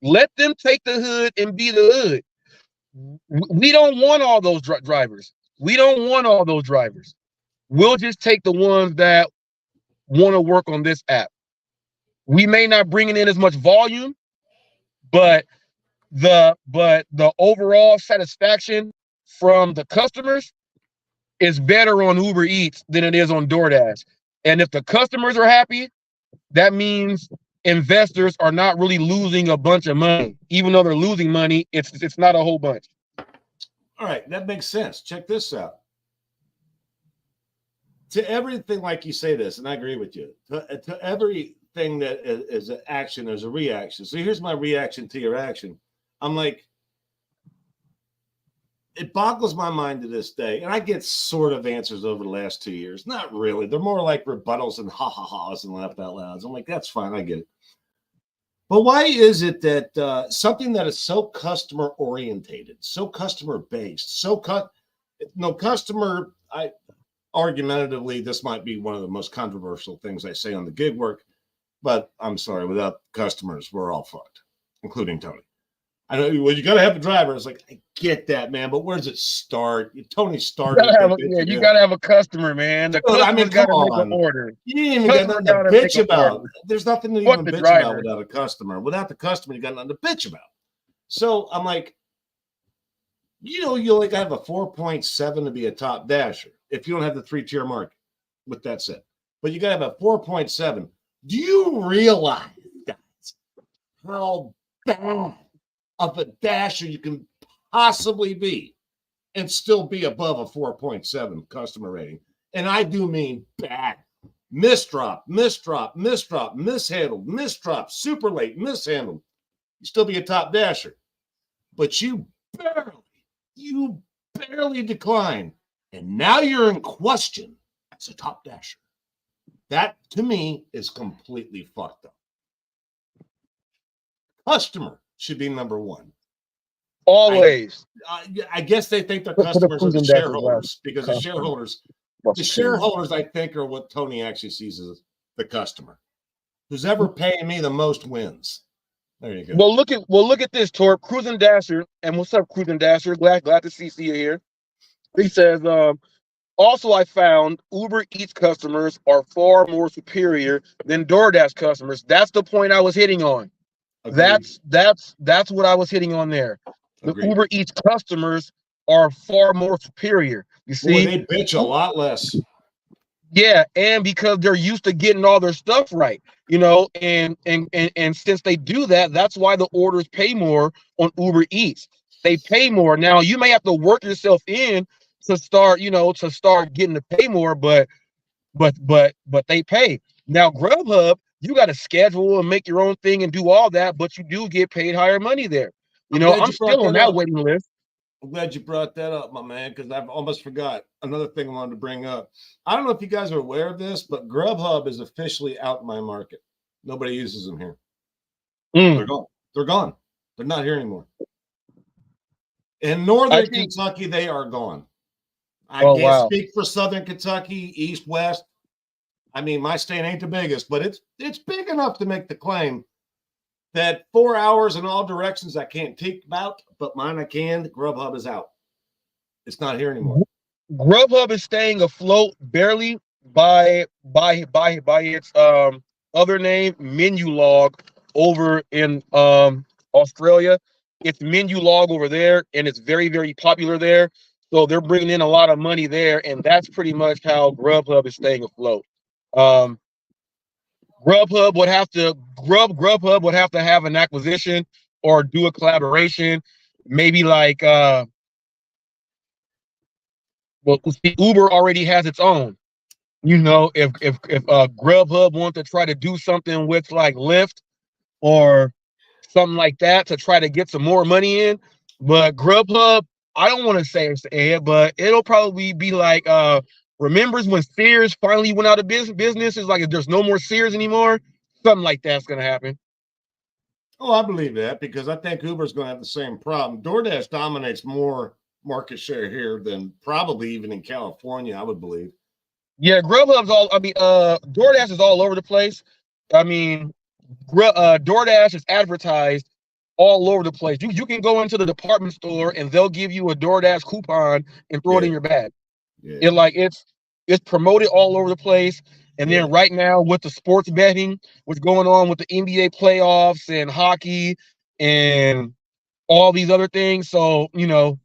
Let them take the hood and be the hood. We don't want all those drivers. We don't want all those drivers. We'll just take the ones that want to work on this app. We may not bring in as much volume, but the overall satisfaction from the customers is better on Uber Eats than it is on DoorDash. And if the customers are happy, that means investors are not really losing a bunch of money. Even though they're losing money, it's not a whole bunch. All right, that makes sense. Check this out. To everything, like you say this, and I agree with you, to everything that is an action, there's a reaction. So here's my reaction to your action. I'm like, it boggles my mind to this day, and I get sort of answers over the last 2 years. Not really. They're more like rebuttals and ha-ha-ha's and laugh out louds. I'm like, that's fine. I get it. But why is it that something that is so customer-orientated, so customer-based, argumentatively, this might be one of the most controversial things I say on the gig work, but I'm sorry, without customers, we're all fucked, including Tony. I know, well, you got to have a driver. It's like, I get that, man, but where does it start? Tony started. You got to have a customer, man. The customer's got to make an order. You didn't even got nothing to bitch about. There's nothing to even bitch about without a customer. Without the customer, you got nothing to bitch about. So I'm like, you only got to have a 4.7 to be a top dasher if you don't have the 3-tier market, with that said. But you got to have a 4.7. Do you realize, guys, how bad of a dasher you can possibly be and still be above a 4.7 customer rating? And I do mean bad. Misdrop, mishandled, super late, mishandled. You still be a top dasher. But you barely decline. And now you're in question as a top dasher. That, to me, is completely fucked up. Customer should be number one. Always. I guess they think their customers are the shareholders, because the shareholders, I think, are what Tony actually sees as the customer. Who's ever paying me the most wins. There you go. Well, look at this, Torp. Cruising Dasher, and what's up, Cruising Dasher? Glad to see you here. He says, also, I found Uber Eats customers are far more superior than DoorDash customers. That's the point I was hitting on. Agreed. That's what I was hitting on there. The Uber Eats customers are far more superior. You see, they bitch a lot less. Yeah, and because they're used to getting all their stuff right, and since they do that, that's why the orders pay more on Uber Eats. They pay more. Now you may have to work yourself in to start getting to pay more, but they pay. Now Grubhub, you got to schedule and make your own thing and do all that, but you do get paid higher money there. I'm still on that waiting list. I'm glad you brought that up, my man, because I've almost forgot another thing I wanted to bring up. I don't know if you guys are aware of this, but Grubhub is officially out in my market. Nobody uses them here. They're gone. They're gone. They're not here anymore. In northern Kentucky, they are gone. I can't speak for southern Kentucky, east, west. I mean, my state ain't the biggest, but it's big enough to make the claim that 4 hours in all directions I can't think about, but mine I can. Grubhub is out. It's not here anymore. Grubhub is staying afloat barely by its other name, Menu Log, over in Australia. It's Menu Log over there, and it's very, very popular there. So they're bringing in a lot of money there, and that's pretty much how Grubhub is staying afloat. Grubhub would have to have an acquisition or do a collaboration, maybe like Uber already has its own. If Grubhub wants to try to do something with like Lyft or something like that to try to get some more money in, but Grubhub, I don't want to say it's it, but it'll probably be like remembers when Sears finally went out of business? It's like if there's no more Sears anymore, something like that's going to happen. Oh, I believe that, because I think Uber's going to have the same problem. DoorDash dominates more market share here than probably even in California, I would believe. Yeah, DoorDash is all over the place. I mean, DoorDash is advertised all over the place. You can go into the department store and they'll give you a DoorDash coupon and throw it in your bag. Yeah. It's promoted all over the place. And then right now with the sports betting, what's going on with the NBA playoffs and hockey and all these other things. So, you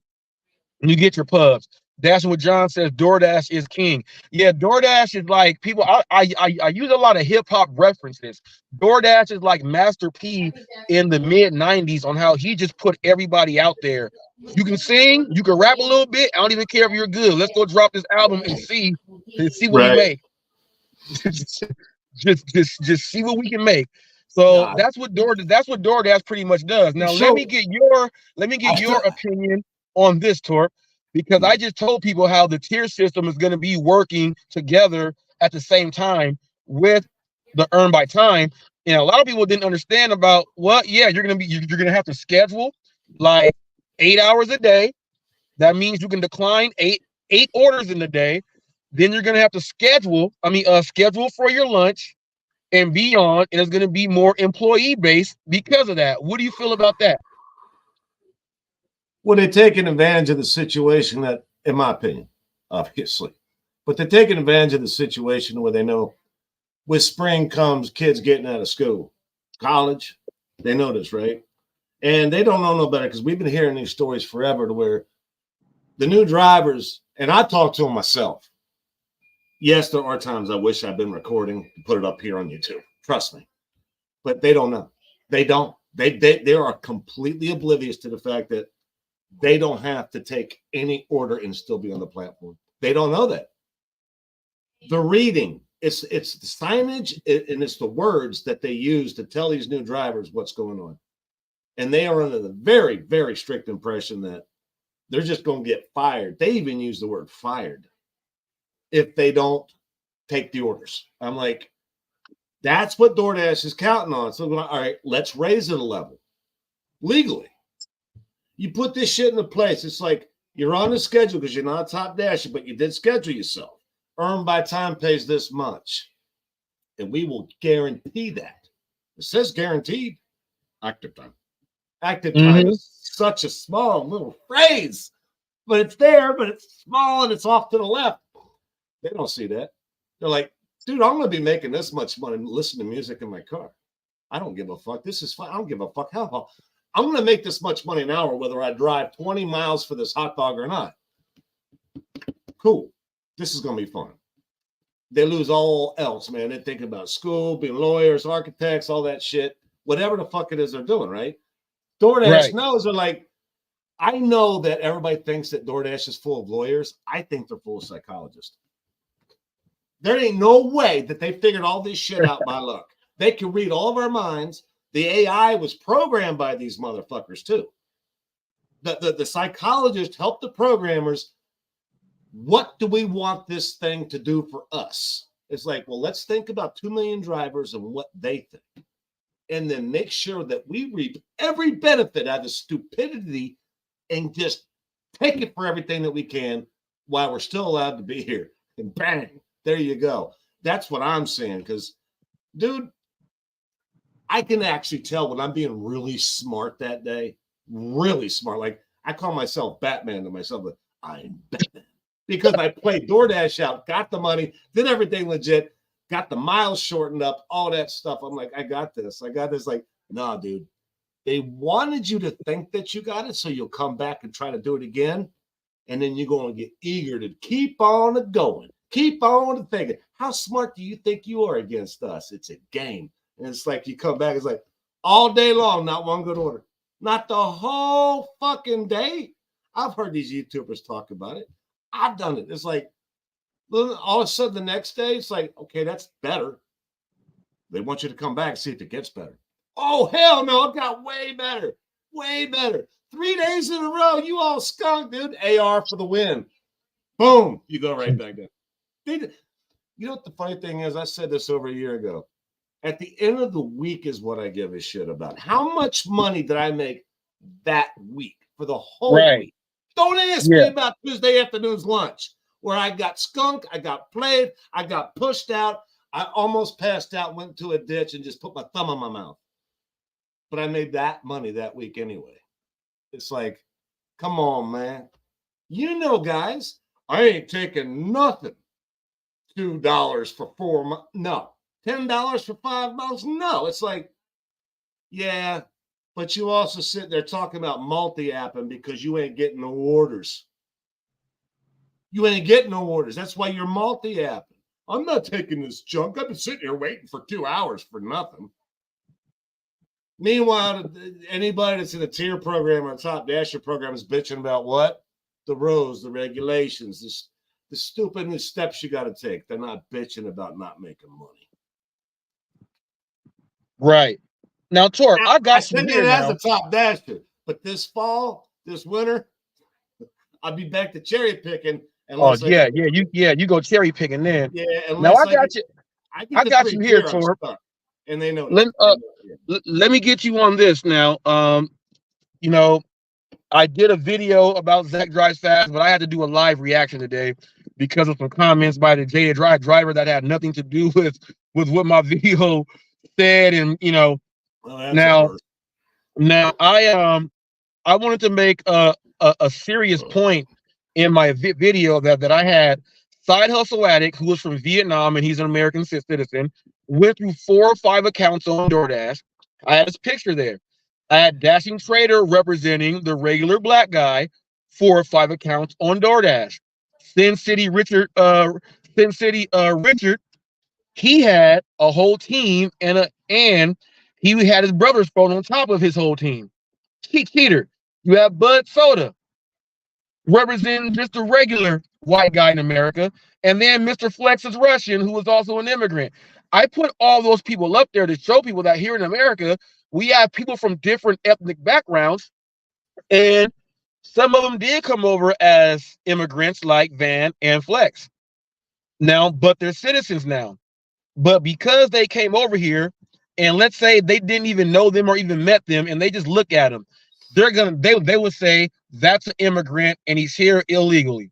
get your pubs. That's what John says. DoorDash is king. Yeah, DoorDash is like people. I use a lot of hip hop references. DoorDash is like Master P in the mid '90s on how he just put everybody out there You can sing, you can rap a little bit. I don't even care if you're good. Let's go drop this album and see what we Right. make. just see what we can make. So God. that's what DoorDash pretty much does. Now So- let me get your opinion on this, Torp, because I just told people how the tier system is going to be working together at the same time with the earn by time. And a lot of people didn't understand about you're gonna have to schedule like 8 hours a day. That means you can decline eight orders in the day. Then you're gonna have to schedule for your lunch and beyond, and it's gonna be more employee based because of that. What do you feel about that? Well, they're taking advantage of the situation that, in my opinion, obviously, but they're taking advantage of the situation where they know when spring comes, kids getting out of school, college, they know this, right? And they don't know no better because we've been hearing these stories forever to where the new drivers, and I talk to them myself. Yes, there are times I wish I'd been recording to put it up here on YouTube. Trust me. But they don't know. They don't. They are completely oblivious to the fact that they don't have to take any order and still be on the platform. They don't know that. The reading, it's the signage and it's the words that they use to tell these new drivers what's going on. And they are under the very, very strict impression that they're just going to get fired. They even use the word fired if they don't take the orders. I'm like, that's what DoorDash is counting on. So, all right, let's raise it a level legally. You put this shit into place. It's like you're on the schedule because you're not a top dasher, but you did schedule yourself. Earn by time pays this much. And we will guarantee that. It says guaranteed. Active time. Active time is such a small little phrase, but it's there, but it's small and it's off to the left. They don't see that. They're like, dude, I'm going to be making this much money listening to music in my car. I don't give a fuck. This is fun. I don't give a fuck. Hell, I'm going to make this much money an hour, whether I drive 20 miles for this hot dog or not. Cool. This is going to be fun. They lose all else, man. They think about school, being lawyers, architects, all that shit, whatever the fuck it is they're doing, right? DoorDash knows. They're like, I know that everybody thinks that DoorDash is full of lawyers. I think they're full of psychologists. There ain't no way that they figured all this shit out by luck. They can read all of our minds. The AI was programmed by these motherfuckers too. The psychologists help the programmers. What do we want this thing to do for us? It's like, well, let's think about 2 million drivers and what they think. And then make sure that we reap every benefit out of stupidity and just take it for everything that we can while we're still allowed to be here. And bang, there you go. That's what I'm saying. Because, dude, I can actually tell when I'm being really smart that day. Really smart. Like, I call myself Batman to myself, but I'm Batman. Because I played DoorDash out, got the money, did everything legit, got the miles shortened up, all that stuff. I'm like, I got this. Like, nah, dude. They wanted you to think that you got it, so you'll come back and try to do it again. And then you're going to get eager to keep on going. Keep on thinking. How smart do you think you are against us? It's a game. And it's like you come back, it's like all day long, not one good order. Not the whole fucking day. I've heard these YouTubers talk about it. I've done it. It's like all of a sudden the next day, it's like, okay, that's better. They want you to come back and see if it gets better. Oh, hell no, it got way better. Way better. 3 days in a row, you all skunk, dude. AR for the win. Boom. You go right back down. You know what the funny thing is? I said this over a year ago. At the end of the week is what I give a shit about. How much money did I make that week for the whole week? Don't ask me about Tuesday afternoon's lunch where I got skunked, I got played, I got pushed out, I almost passed out, went to a ditch, and just put my thumb on my mouth. But I made that money that week anyway. It's like, come on, man. You know, guys, I ain't taking nothing. $2 for 4 months. No. $10 for 5 months? No. It's like, yeah, but you also sit there talking about multi-apping because you ain't getting no orders. You ain't getting no orders. That's why you're multi-apping. I'm not taking this junk. I've been sitting here waiting for 2 hours for nothing. Meanwhile, anybody that's in a tier program or a top dasher program is bitching about what? The rules, the regulations, the stupid new steps you got to take. They're not bitching about not making money. Right. Now, Torp, I got said you here that as now. a top dasher, but this fall, this winter, I'll be back to cherry picking. Oh you go cherry picking then. Yeah, now I got you. I got you here, Torp, Torp. and they know. Let me get you on this now. You know, I did a video about Zach Drives Fast, but I had to do a live reaction today because of some comments by the Jada Drive driver that had nothing to do with what my video said, and you know. Now I wanted to make a serious point in my video that I had Side Hustle Addict, who was from Vietnam and he's an American citizen, went through 4 or 5 accounts on DoorDash. I had his picture there. I had Dashing Trader representing the regular black guy, 4 or 5 accounts on DoorDash. Sin City Richard, he had a whole team and he had his brother's phone on top of his whole team. Cheater. You have Bud Soda representing just a regular white guy in America, and then Mr. Flex is Russian, who was also an immigrant. I put all those people up there to show people that here in America, we have people from different ethnic backgrounds, and some of them did come over as immigrants like Van and Flex. Now, but they're citizens now. But because they came over here, and let's say they didn't even know them or even met them, and they just look at them, they would say that's an immigrant and he's here illegally.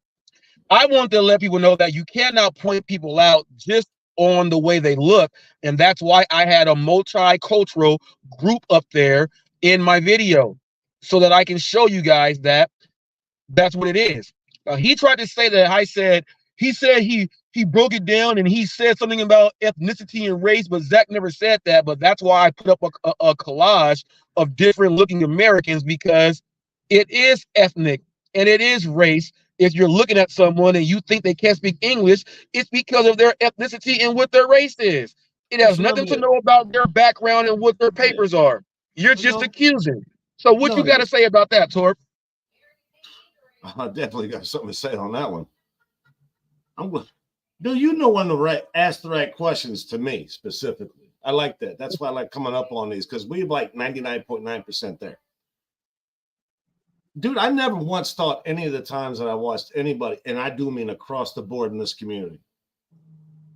I want to let people know that you cannot point people out just on the way they look, and that's why I had a multicultural group up there in my video so that I can show you guys that that's what it is. He tried to say that he said he broke it down and he said something about ethnicity and race, but Zach never said that. But that's why I put up a collage of different looking Americans, because it is ethnic and it is race. If you're looking at someone and you think they can't speak English, it's because of their ethnicity and what their race is. It has nothing to know about their background and what their papers are. You're just accusing. So what you got to say about that, Torp? I definitely got something to say on that one. Do you know when to ask the right questions to me specifically? I like that. That's why I like coming up on these, because we're like 99.9% there. Dude, I never once thought any of the times that I watched anybody, and I do mean across the board in this community,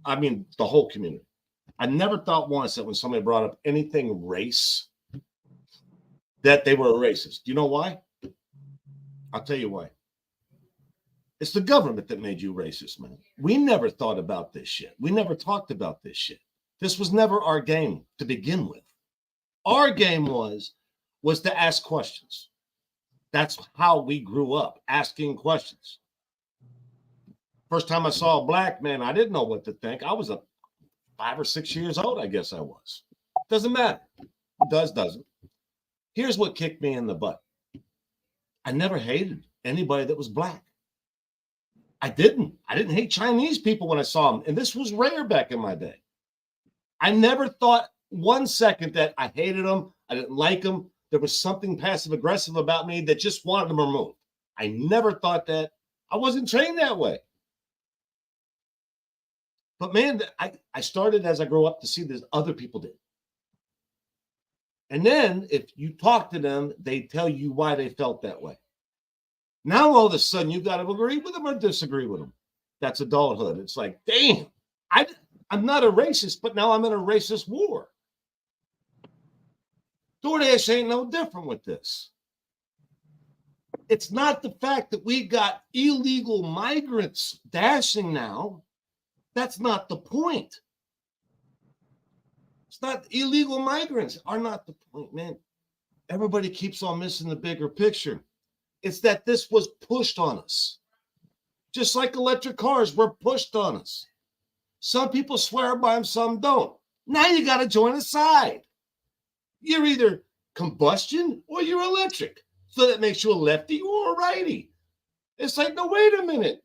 I mean the whole community, I never thought once that when somebody brought up anything race, that they were a racist. You know why? I'll tell you why. It's the government that made you racist, man. We never thought about this shit. We never talked about this shit. This was never our game to begin with. Our game was to ask questions. That's how we grew up, asking questions. First time I saw a black man, I didn't know what to think. I was 5 or 6 years old, I guess I was. Doesn't matter. It doesn't. Here's what kicked me in the butt. I never hated anybody that was black. I didn't hate Chinese people when I saw them. And this was rare back in my day. I never thought 1 second that I hated them. I didn't like them. There was something passive aggressive about me that just wanted them removed. I never thought that. I wasn't trained that way. But man, I started as I grew up to see this other people did. And then if you talk to them, they tell you why they felt that way. Now, all of a sudden, you got to agree with them or disagree with them. That's adulthood. It's like, damn, I'm not a racist, but now I'm in a racist war. DoorDash ain't no different with this. It's not the fact that we got illegal migrants dashing now. That's not the point. It's not illegal migrants are not the point, man. Everybody keeps on missing the bigger picture. It's that this was pushed on us. Just like electric cars were pushed on us. Some people swear by them, some don't. Now you got to join a side. You're either combustion or you're electric. So that makes you a lefty or a righty. It's like, no, wait a minute.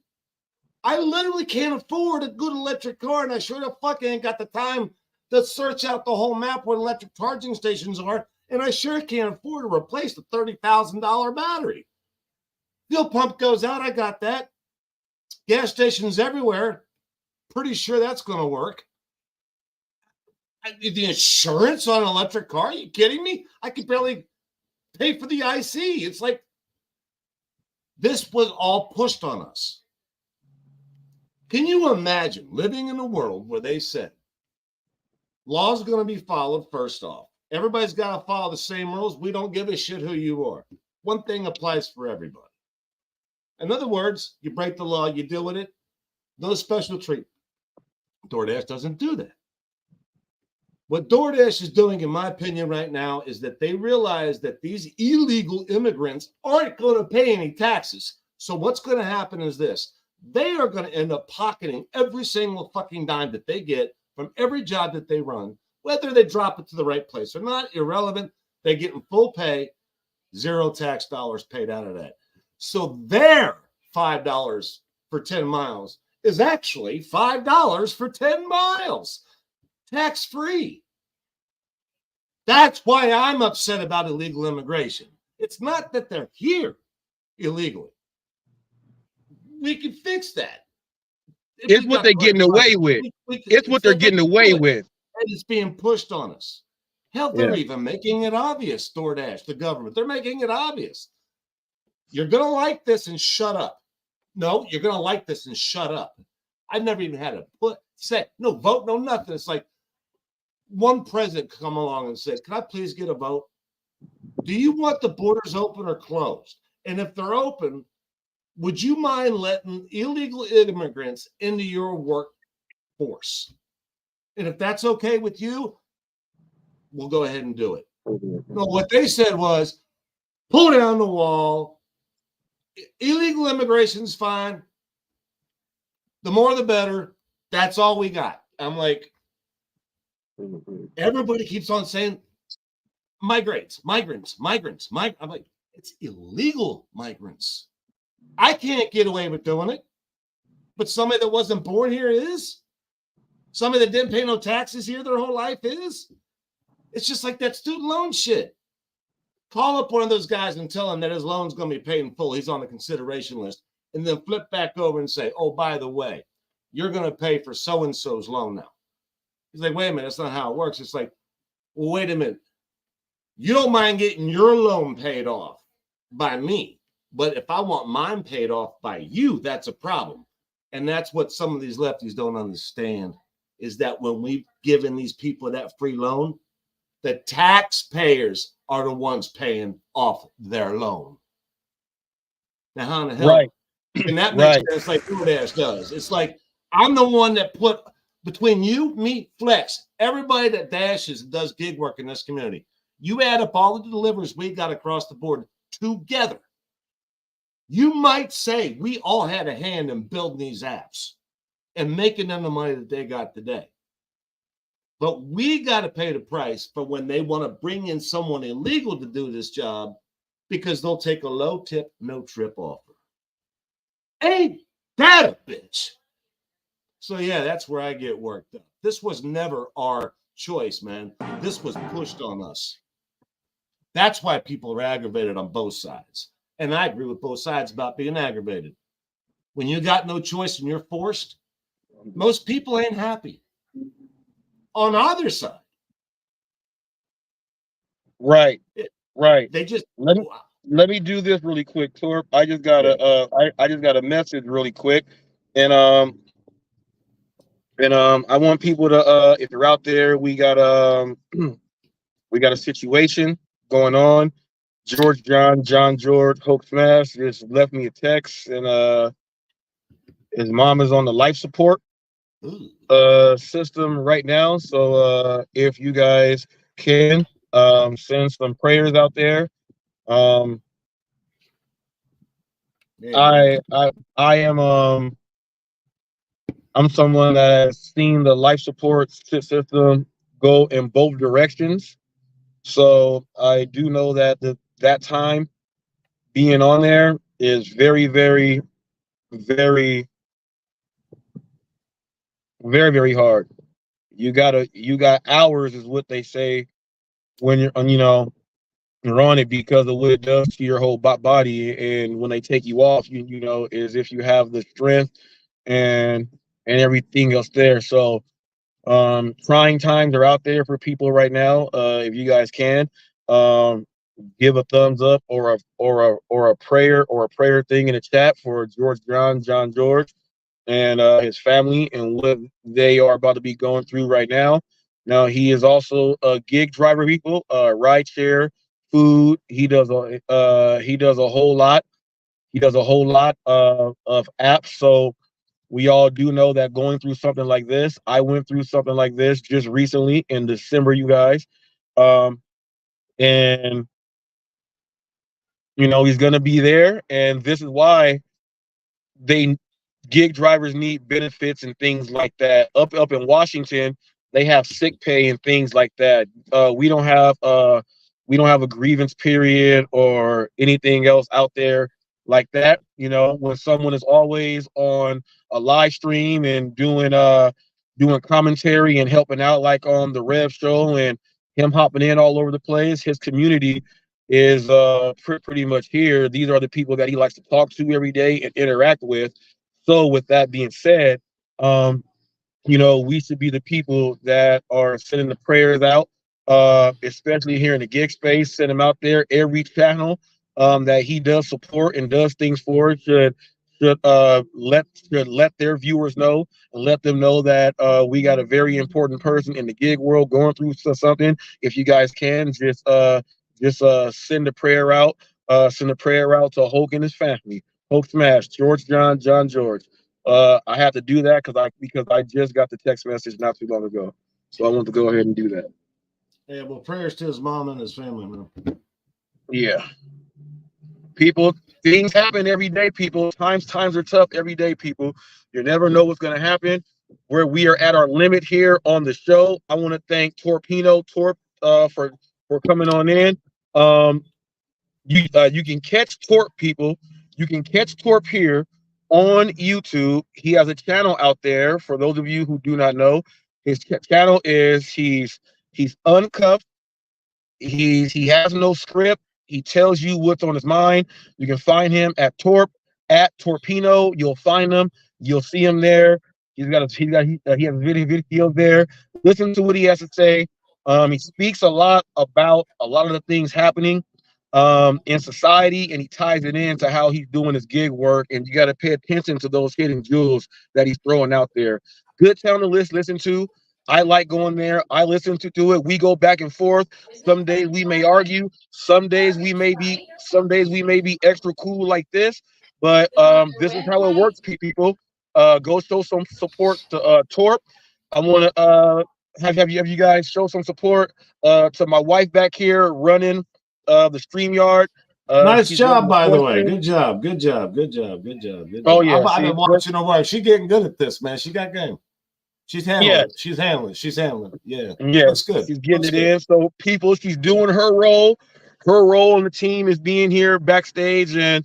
I literally can't afford a good electric car, and I sure the fuck ain't got the time to search out the whole map where electric charging stations are and I sure can't afford to replace the $30,000 battery. Fuel pump goes out, I got that. Gas stations everywhere. Pretty sure that's going to work. The insurance on an electric car? Are you kidding me? I could barely pay for the IC. It's like this was all pushed on us. Can you imagine living in a world where they said laws are going to be followed first off? Everybody's got to follow the same rules. We don't give a shit who you are. One thing applies for everybody. In other words, you break the law, you deal with it. No special treatment. DoorDash doesn't do that. What DoorDash is doing, in my opinion, right now is that they realize that these illegal immigrants aren't going to pay any taxes. So what's going to happen is this. They are going to end up pocketing every single fucking dime that they get from every job that they run, whether they drop it to the right place or not, irrelevant. They get in full pay, zero tax dollars paid out of that. So their $5 for 10 miles is actually $5 for 10 miles. Tax-free. That's why I'm upset about illegal immigration. It's not that they're here illegally. We can fix that. It's what they're getting away with. It's what they're getting away with. And it's being pushed on us. Hell, they're even making it obvious, DoorDash, the government. They're making it obvious. You're going to like this and shut up. No, you're going to like this and shut up. I've never even had to say, no vote, no nothing. It's like one president come along and said, can I please get a vote? Do you want the borders open or closed? And if they're open, would you mind letting illegal immigrants into your workforce? And if that's okay with you, we'll go ahead and do it. No, what they said was, pull down the wall. Illegal immigration's fine. The more the better. That's all we got. I'm like, everybody keeps on saying migrants. I'm like, it's illegal migrants. I can't get away with doing it. But somebody that wasn't born here is. Somebody that didn't pay no taxes here their whole life is. It's just like that student loan shit. Call up one of those guys and tell him that his loan's going to be paid in full. He's on the consideration list. And then flip back over and say, oh, by the way, you're going to pay for so-and-so's loan now. He's like, wait a minute, that's not how it works. It's like, well, wait a minute. You don't mind getting your loan paid off by me. But if I want mine paid off by you, that's a problem. And that's what some of these lefties don't understand, is that when we've given these people that free loan, the taxpayers are the ones paying off their loan. Now, how in the hell can that make sense like DoorDash does? It's like, I'm the one that put between you, me, Flex, everybody that dashes and does gig work in this community. You add up all the deliveries we got across the board together. You might say we all had a hand in building these apps and making them the money that they got today. But we got to pay the price for when they want to bring in someone illegal to do this job, because they'll take a low tip, no trip offer. Ain't that a bitch? So yeah, that's where I get worked up. This was never our choice, man. This was pushed on us. That's why people are aggravated on both sides. And I agree with both sides about being aggravated. When you got no choice and you're forced, most people ain't happy on either side. Right. They just let me do this really quick, Torp. I just got a message really quick, and I want people to if you're out there, we got a situation going on. John George Hope Smash just left me a text, and his mom is on the life support system right now. So if you guys can send some prayers out there. I am I'm someone that has seen the life support system go in both directions. So I do know that that time being on there is very, very, very, very, very hard. You got hours is what they say when you're on, You're on it because of what it does to your whole body. And when they take you off, you know, is if you have the strength and everything else there. So trying times are out there for people right now. If you guys can, give a thumbs up or a prayer thing in the chat for John George and his family and what they are about to be going through right now. Now he is also a gig driver, people, ride share, food. He does a whole lot. He does a whole lot of apps. So we all do know that going through something like this, I went through something like this just recently in December, you guys. And you know, he's gonna be there, and this is why gig drivers need benefits and things like that. Up in Washington, they have sick pay and things like that. We don't have a grievance period or anything else out there like that. You know, when someone is always on a live stream and doing commentary and helping out, like on the Rev show, and him hopping in all over the place, his community is pretty much here. These are the people that he likes to talk to every day and interact with. So with that being said, you know, we should be the people that are sending the prayers out, especially here in the gig space. Send them out there. Every channel that he does support and does things for should let their viewers know and let them know that we got a very important person in the gig world going through something. If you guys can, just send a prayer out. Send a prayer out to Hulk and his family. Hulk Smash, John George. I have to do that because I just got the text message not too long ago, so I want to go ahead and do that. Yeah, well, prayers to his mom and his family, man. Yeah, people, things happen every day. People, times are tough every day. People, you never know what's gonna happen. Where we are at our limit here on the show. I want to thank Torp for coming on in. You can catch Torp, people. You can catch Torp here on YouTube. He has a channel out there. For those of you who do not know, his channel is he's uncuffed. He has no script. He tells you what's on his mind. You can find him at Torpino. You'll find him. You'll see him there. He has videos there. Listen to what he has to say. He speaks a lot about a lot of the things happening in society, and he ties it into how he's doing his gig work. And you got to pay attention to those hidden jewels that he's throwing out there. Good channel to listen to. I like going there. I listen to it. We go back and forth. Some days we may argue. Some days we may be extra cool like this. But this is how it works, people. Go show some support to Torp. I want to have you guys show some support to my wife back here running the StreamYard. Nice job, by the way. Good job. Oh yeah, I've been watching her work. She's getting good at this, man. She got game. She's handling it. She's handling it. Yeah. That's good. She's getting it in. So people, she's doing her role. Her role in the team is being here backstage and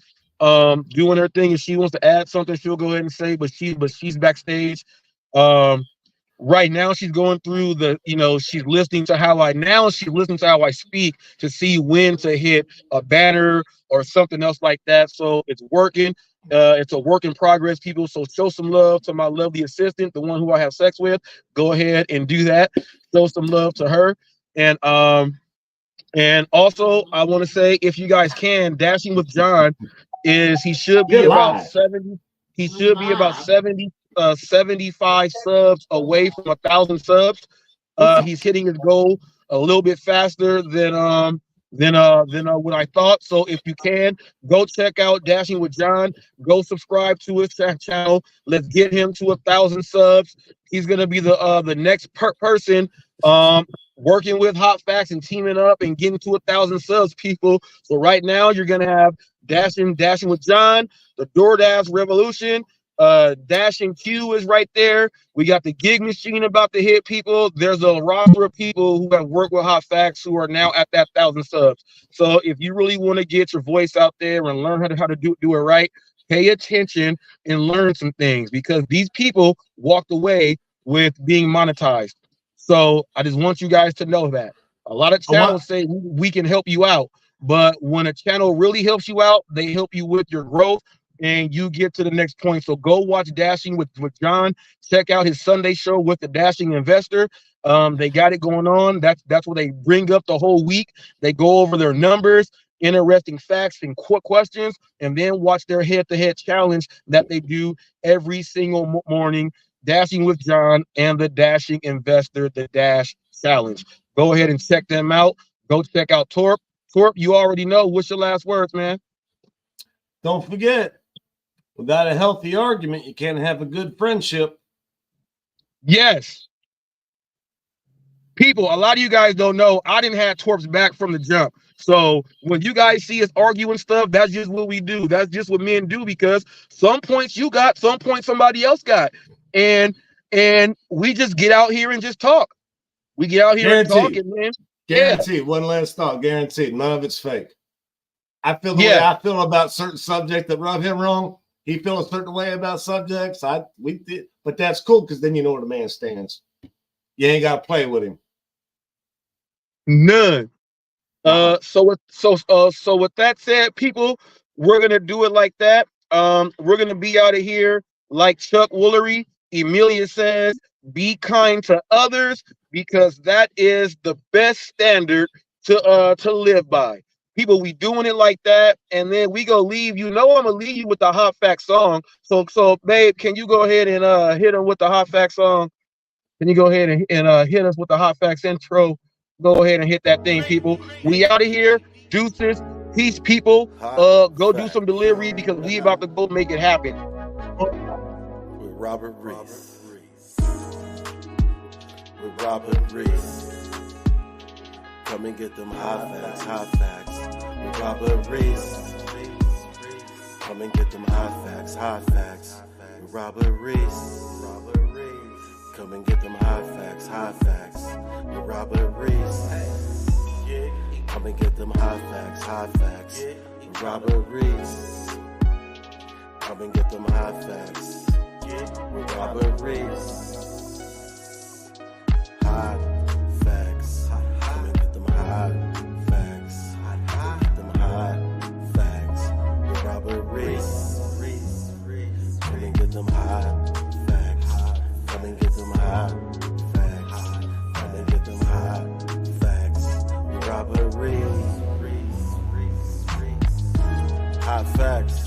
doing her thing. If she wants to add something, she'll go ahead and say, but she's backstage. Right now she's going through she's listening to how I speak to see when to hit a banner or something else like that. So it's working. It's a work in progress, people. So show some love to my lovely assistant, the one who I have sex with. Go ahead and do that. Show some love to her. And also I want to say, if you guys can, Dashing with John he should be about 70. He should be about 75 subs away from 1,000 subs. He's hitting his goal a little bit faster than what I thought. So if you can, go check out Dashing with John. Go subscribe to his channel. Let's get him to 1,000 subs. He's gonna be the next person working with HotFacts and teaming up and getting to 1,000 subs, people. So right now you're gonna have Dashing with John, the Doordash Revolution. Dashing Q is right there. We got the gig machine about to hit, people. There's a roster of people who have worked with HotFacts who are now at that 1,000 subs. So if you really want to get your voice out there and learn how to do it right, pay attention and learn some things, because these people walked away with being monetized. So I just want you guys to know that. A lot of channels say we can help you out. but when a channel really helps you out, they help you with your growth and you get to the next point. So go watch Dashing with John. Check out his Sunday show with the Dashing Investor. They got it going on. That's what they bring up the whole week. They go over their numbers, interesting facts and questions, and then watch their head-to-head challenge that they do every single morning. Dashing with John and the Dashing Investor, the Dash Challenge. Go ahead and check them out. Go check out Torp. Torp, you already know. What's your last words, man? Don't forget, without a healthy argument, you can't have a good friendship. Yes. People, a lot of you guys don't know, I didn't have Torp's back from the jump. So when you guys see us arguing stuff, that's just what we do. That's just what men do, because some points you got, some points somebody else got. And we just get out here and just talk. We get out here and talk. And then, guaranteed. One last thought. Guaranteed. None of it's fake. I feel the way I feel about certain subjects that rub him wrong. He feels a certain way about subjects. But that's cool, because then you know where the man stands. You ain't got to play with him. None. So with that said, people, we're gonna do it like that. We're gonna be out of here like Chuck Woolery. Emilia says, be kind to others, because that is the best standard to live by. People, we doing it like that, and then we go leave. You know, I'm gonna leave you with the Hot Facts song. So babe, can you go ahead and hit them with the Hot Facts song? Can you go ahead and hit us with the Hot Facts intro? Go ahead and hit that thing, people. We out of here. Deuces. Peace, people. Go do some delivery, because we about to go make it happen. With Robert Reese. With Robert Reese. Come and get them hot facts. With Robert Reese. Come and get them hot facts. With Robert Reese. Come and get them hot facts. With Robert Reese. Come and get them hot facts. With Robert Reese. Come and get them hot facts. With Robert Reese. Hot facts. Come and get them hot facts. Get them hot facts. With Robert Reese. Come and get them hot facts. Come and get them hot facts. Come and get them hot facts. With Robert Reese. Hot facts.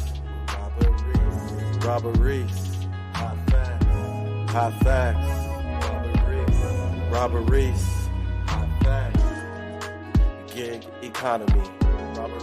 Robert Reese. Hot facts. Hot facts. Robert Reese. Hot facts. Gig economy.